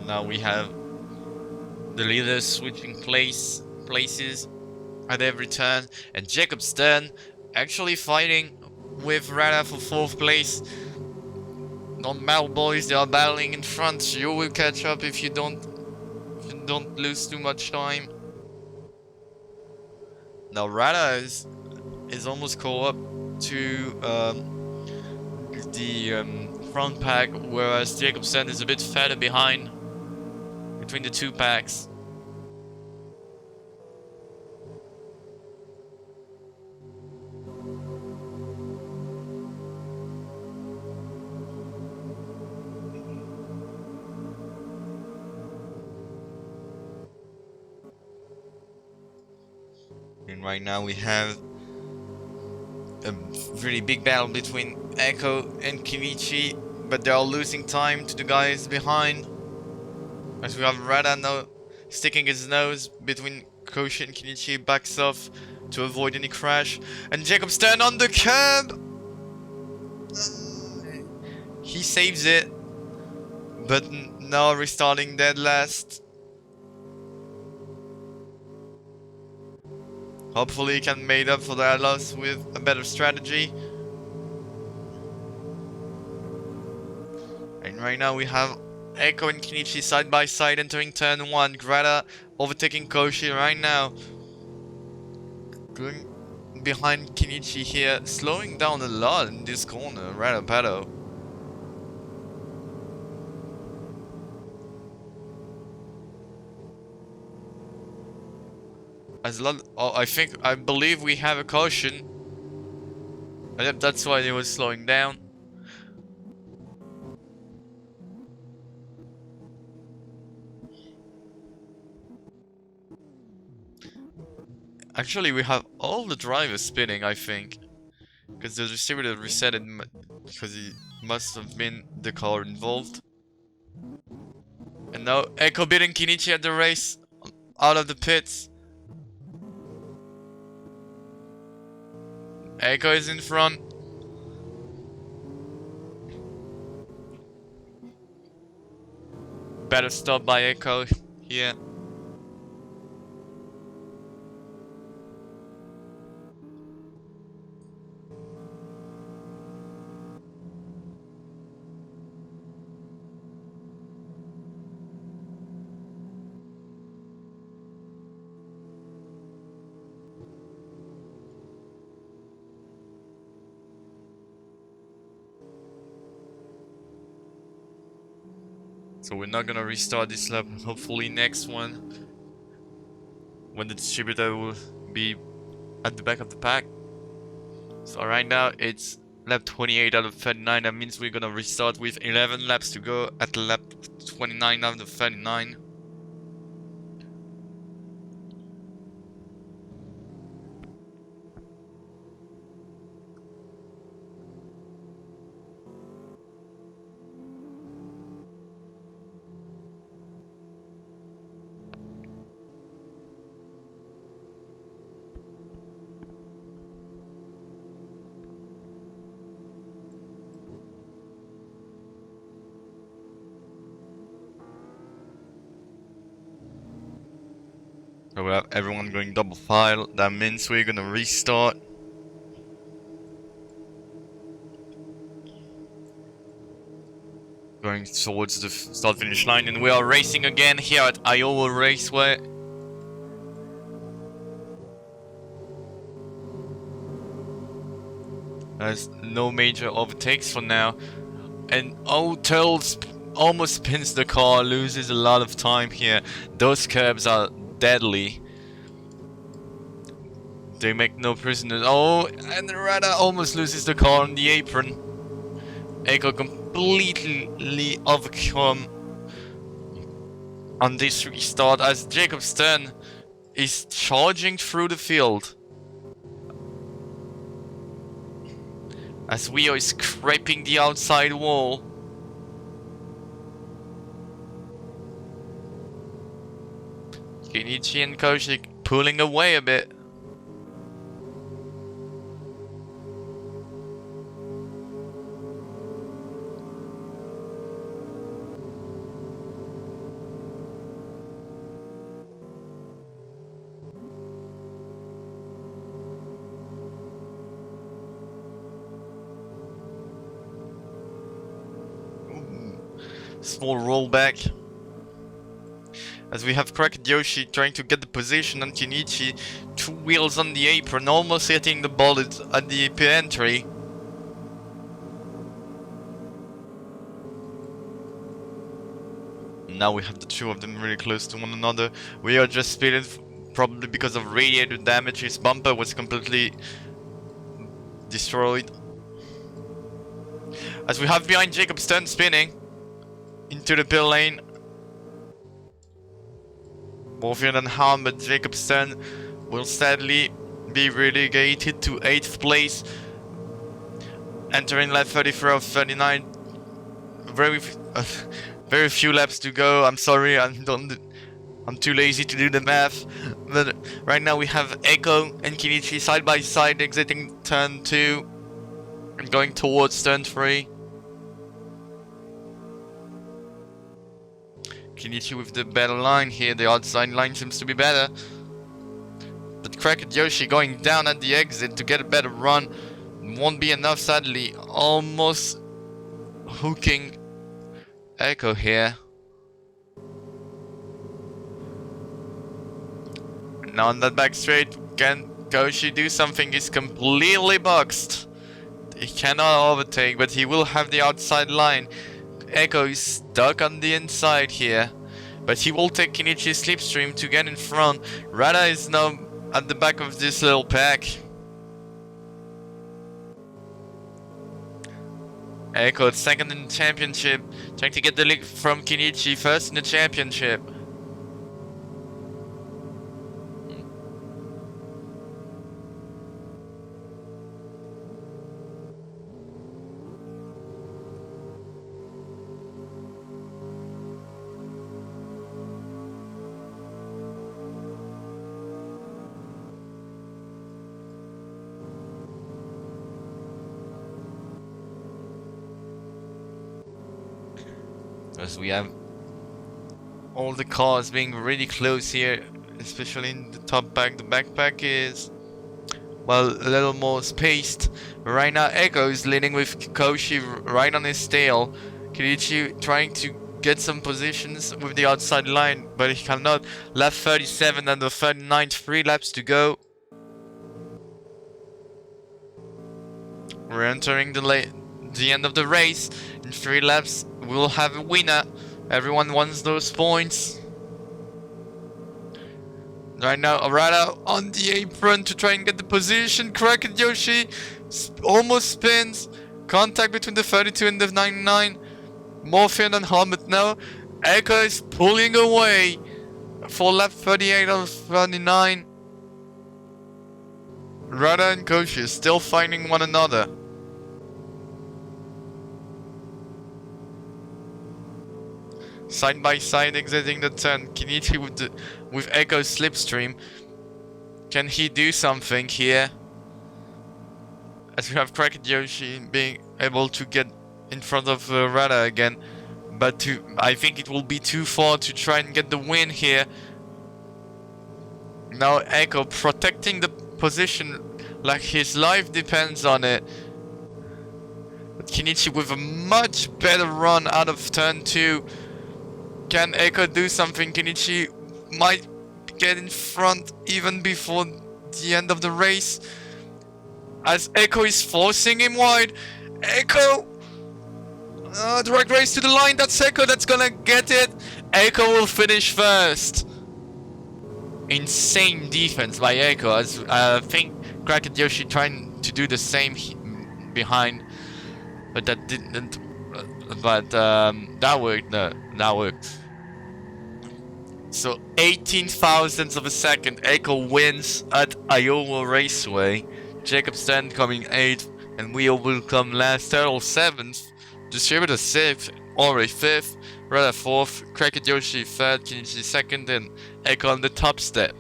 Now we have the leaders switching places at every turn, and Jacob Stern actually fighting with Rada for 4th place. Don't battle, boys, they are battling in front. You will catch up if you don't lose too much time. Now Rada is almost caught up to the front pack, whereas Jacob Stern is a bit further behind between the 2 packs. And right now we have a really big battle between Echo and Kenichi, but they are losing time to the guys behind. As we have Rada now sticking his nose between Koshi and Kenichi, backs off to avoid any crash. And Jacob Stern on the curb! He saves it, but now restarting dead last. Hopefully he can make up for that loss with a better strategy. And right now we have Echo and Kenichi side by side entering turn 1. Greta overtaking Koshi right now. behind Kenichi here, slowing down a lot in this corner, Radapado. As a lot, oh, I believe we have a caution. Yep, that's why they was slowing down. Actually, we have all the drivers spinning, I think. Because the distributor reset it because it must have been the car involved. And now Echo beating Kenichi at the race, out of the pits. Echo is in front. Better stop by Echo here. So we're not gonna restart this lap, hopefully next one, when the distributor will be at the back of the pack. So right now it's lap 28 out of 39, that means we're gonna restart with 11 laps to go at lap 29 out of 39. So we have everyone going double file, that means we're gonna restart. Going towards the start finish line, and we are racing again here at Ayowa Raceway. There's no major overtakes for now. And Turtles almost spins the car, loses a lot of time here. Those curbs are deadly. They make no prisoners. Oh, and Rada almost loses the car on the apron. Echo completely overcome on this restart as Jacob Stern is charging through the field. As Wio is scraping the outside wall. Kenichi and Koshik pulling away a bit. Small rollback. As we have Cracked Yoshi trying to get the position on Kenichi. 2 wheels on the apron, almost hitting the bullet at the pit entry. Now we have the two of them really close to one another. We are just speeding probably because of radiator damage. His bumper was completely destroyed. As we have behind Jacob Stern spinning into the pit lane. Morphian and harm, but Jacob Stern will sadly be relegated to 8th place. Entering lap 34 of 39. Very few laps to go. I'm sorry, I'm too lazy to do the math. But right now we have Echo and Kenichi side by side exiting turn 2 and going towards turn 3. Kenichi with the better line here. The outside line seems to be better. But Cracked Yoshi going down at the exit to get a better run won't be enough, sadly. Almost hooking Echo here. Now on that back straight, can Koshi do something? He's completely boxed. He cannot overtake, but he will have the outside line. Echo is stuck on the inside here, but he will take Kenichi's slipstream to get in front. Rada is now at the back of this little pack. Echo second in the championship, trying to get the lead from Kenichi, first in the championship. As we have all the cars being really close here, especially in the top pack. The backpack is, well, a little more spaced. Right now, Echo is leading with Koshi right on his tail. Kenichi trying to get some positions with the outside line, but he cannot. Lap 37 and the 39, 3 laps to go. We're entering the end of the race. In 3 laps, we'll have a winner. Everyone wants those points. Right now, Arata on the apron to try and get the position. Cracked Yoshi almost spins. Contact between the 32 and the 99. More fear than helmet now. Echo is pulling away for lap 38 of 39. Rada and Koshi are still finding one another. Side by side exiting the turn. Kenichi with Echo's slipstream. Can he do something here? As we have Cracked Yoshi being able to get in front of Rada again. But I think it will be too far to try and get the win here. Now Echo protecting the position like his life depends on it. But Kenichi with a much better run out of turn 2. Can Echo do something? Kenichi might get in front even before the end of the race. As Echo is forcing him wide. Echo! Direct race to the line. That's Echo that's gonna get it. Echo will finish first. Insane defense by Echo. As I think Cracked Yoshi trying to do the same behind. But that didn't. But that worked. No, that worked. So 18 thousandths of a second, Echo wins at Ayowa Raceway. Jacob Stan coming 8th, and Wheel will come last. Turtle 7th, Distributor 6th, Ori 5th, Rada 4th, Cracked Yoshi 3rd, Kenichi 2nd, and Echo on the top step.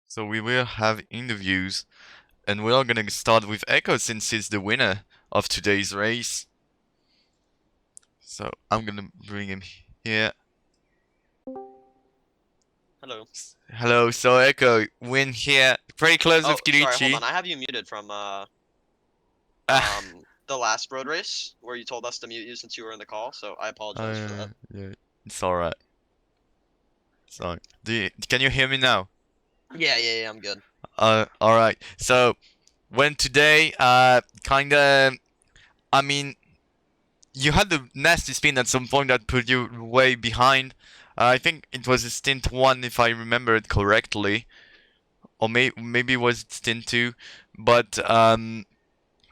So we will have interviews, and we are gonna start with Echo since he's the winner of today's race. So I'm gonna bring him here. Hello. Hello, so Echo, win here. Pretty close with Kenichi. Sorry, hold on. I have you muted from the last road race where you told us to mute you since you were in the call, so I apologize for that. Yeah, it's alright. So, can you hear me now? Yeah, I'm good. Alright. So, when today, kinda, I mean, you had the nasty spin at some point that put you way behind. I think it was a stint 1 if I remember it correctly. Or maybe it was stint 2. But,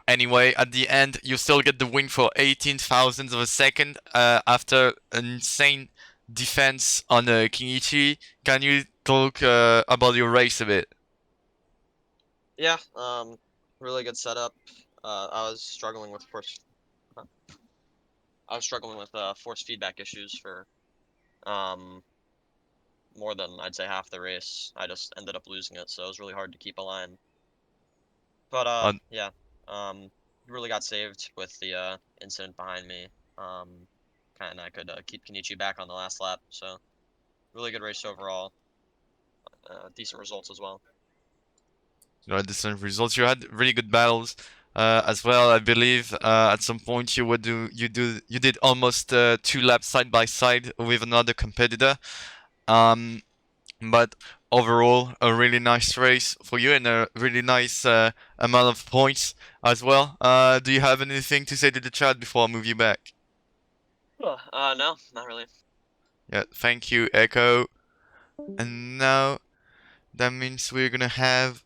anyway, at the end, you still get the win for 18 thousandths of a second after an insane defense on Kenichi. Can you talk about your race a bit? Yeah, Really good setup. I was struggling with force feedback issues for um more than I'd say half the race. I just ended up losing it, so it was really hard to keep a line. But Uh, yeah, really got saved with the incident behind me. Kind of I could keep Kenichi back on the last lap. So really good race overall. Decent results as well. you had decent results. You had really good battles as well. I believe at some point you did almost 2 laps side by side with another competitor. Um, but overall, a really nice race for you and a really nice amount of points as well. Do you have anything to say to the chat before I move you back? No, not really. Yeah, thank you, Echo. And now that means we're gonna have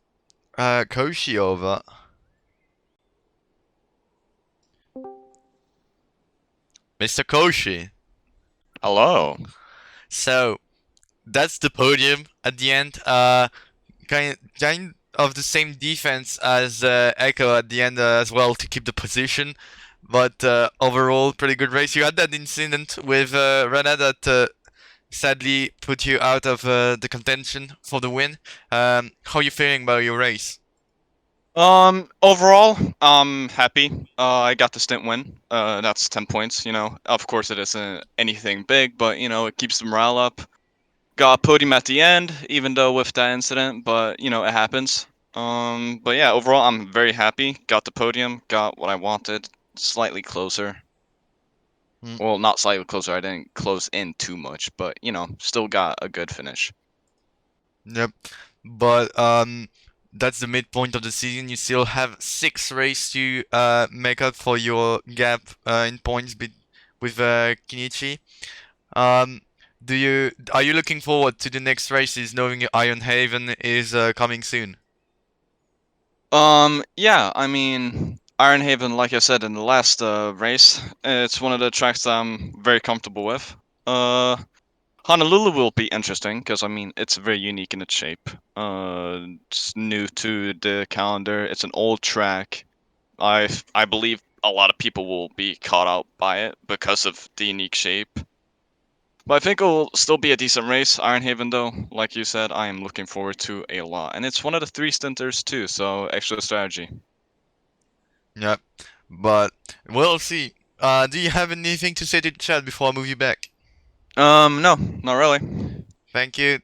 Koshi over. Mr. Koshi. Hello. So that's the podium at the end. Kind of the same defense as Echo at the end as well to keep the position. But overall, pretty good race. You had that incident with Rana that sadly put you out of the contention for the win. How are you feeling about your race? Overall, I'm happy. I got the stint win. That's 10 points, Of course, it isn't anything big, but, it keeps the morale up. Got a podium at the end, even though with that incident, but, it happens. But yeah, overall, I'm very happy. Got the podium, got what I wanted, slightly closer. Mm. Well, not slightly closer, I didn't close in too much, but, still got a good finish. Yep. But that's the midpoint of the season. You still have 6 races to make up for your gap in points with Kinichi. Um, are you looking forward to the next races, knowing Iron Haven is coming soon? Yeah, I mean, Ironhaven, like I said in the last race, it's one of the tracks that I'm very comfortable with. Uh, Honolulu will be interesting because I mean it's very unique in its shape. It's new to the calendar. It's an old track. I believe a lot of people will be caught out by it because of the unique shape. But I think it'll still be a decent race. Ironhaven, though, like you said, I am looking forward to a lot, and it's one of the 3 stinters too, so extra strategy. Yep. But we'll see. Do you have anything to say to the chat before I move you back? No, not really. Thank you.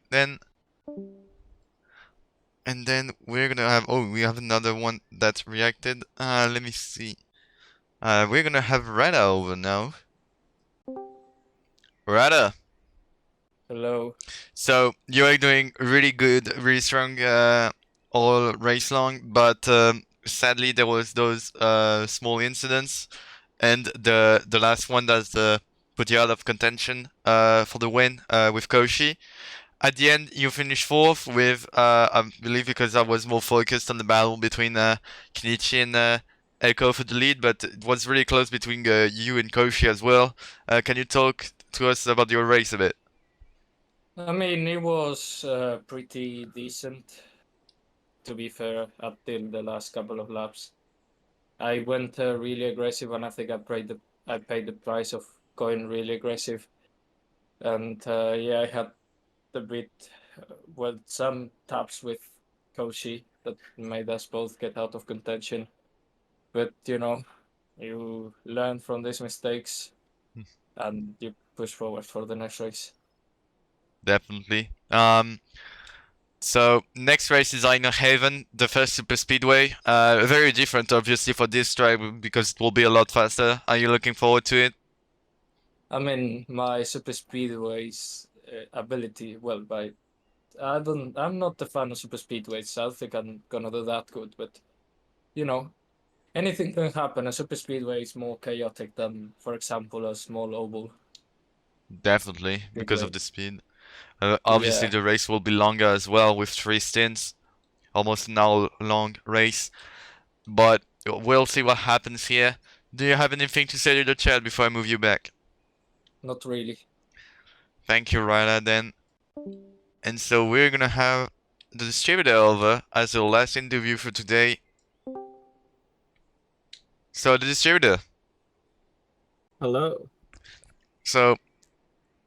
And then we're gonna have we have another one that's reacted. Let me see. We're gonna have Rada over now. Rada. Hello. So you are doing really good, really strong all race long, but sadly there was those small incidents, and the last one that's put you out of contention for the win with Koshi. At the end, you finished fourth with I believe because I was more focused on the battle between Kenichi and Eiko for the lead, but it was really close between you and Koshi as well. Can you talk to us about your race a bit? I mean, it was pretty decent, to be fair, up till the last couple of laps. I went really aggressive, and I think I paid the price of going really aggressive. And yeah, I had a bit, some taps with Koshi that made us both get out of contention. But you learn from these mistakes, and you push forward for the next race. Definitely. So next race is Aina Haven, the first super speedway. Very different, obviously, for this track because it will be a lot faster. Are you looking forward to it? I mean, my super speedways ability. Well, I'm not a fan of super speedways. So I don't think I'm gonna do that good. But you know, anything can happen. A super speedway is more chaotic than, for example, a small oval Definitely, because of speedway. the speed. Obviously, Yeah, the race will be longer as well with 3 stints, almost an hour long race. But we'll see what happens here. Do you have anything to say to the chat before I move you back? not really. Thank you, Ryla, then. And so we're gonna have the distributor over as the last interview for today. So the distributor. Hello. So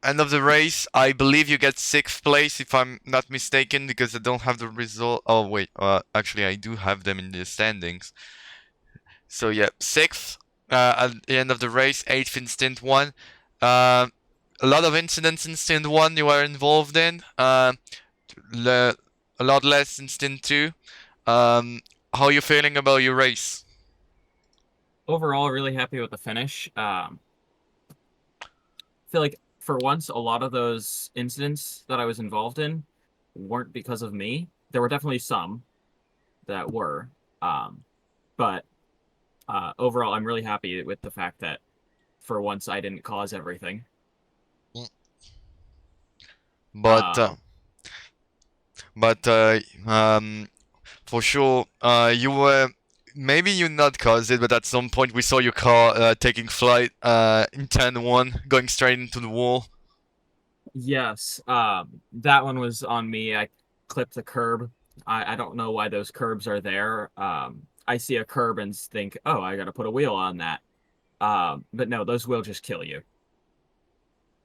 end of the race, I believe you get 6th place if I'm not mistaken, because I don't have the result. Oh wait, actually I do have them in the standings. So yeah, 6th at the end of the race, 8th in stint 1. A lot of incidents in stint 1 you were involved in. A lot less in stint 2. How are you feeling about your race? Overall, really happy with the finish. Feel like for once, a lot of those incidents that I was involved in weren't because of me. There were definitely some that were, but overall, I'm really happy with the fact that for once I didn't cause everything. But Um, but for sure, you were, maybe you not caused it, but at some point we saw your car taking flight in turn 1, going straight into the wall. Yes, that one was on me. I clipped the curb. I don't know why those curbs are there. I see a curb and think, oh, I gotta put a wheel on that. But no, those will just kill you.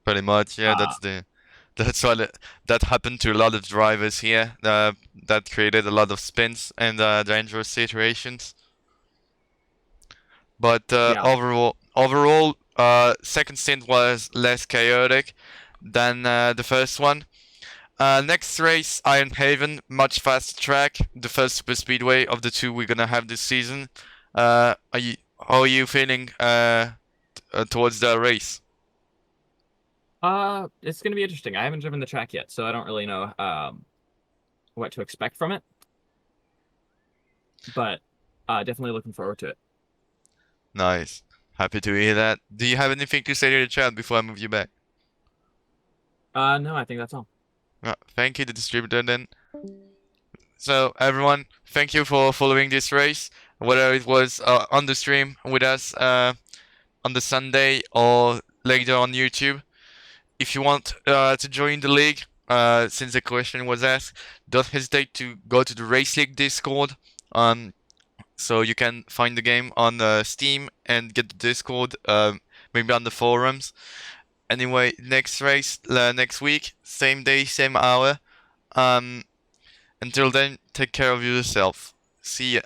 Pretty much, yeah. Uh, That's what that happened to a lot of drivers here. That created a lot of spins and dangerous situations. But Yeah. overall, second stint was less chaotic than the first one. Next race, Iron Haven, much faster track, the first super speedway of the 2 we're gonna have this season. How are you feeling towards the race? It's gonna be interesting. I haven't driven the track yet, so I don't really know what to expect from it. But definitely looking forward to it. Nice. Happy to hear that. Do you have anything to say to the chat before I move you back? No, I think that's all. Thank you, the distributor, then. So, everyone, thank you for following this race, whether it was on the stream with us on the Sunday or later on YouTube. If you want to join the league, since the question was asked, don't hesitate to go to the Race League Discord. So you can find the game on Steam and get the Discord, maybe on the forums. Anyway, next race next week, same day, same hour. Until then, take care of yourself. See ya.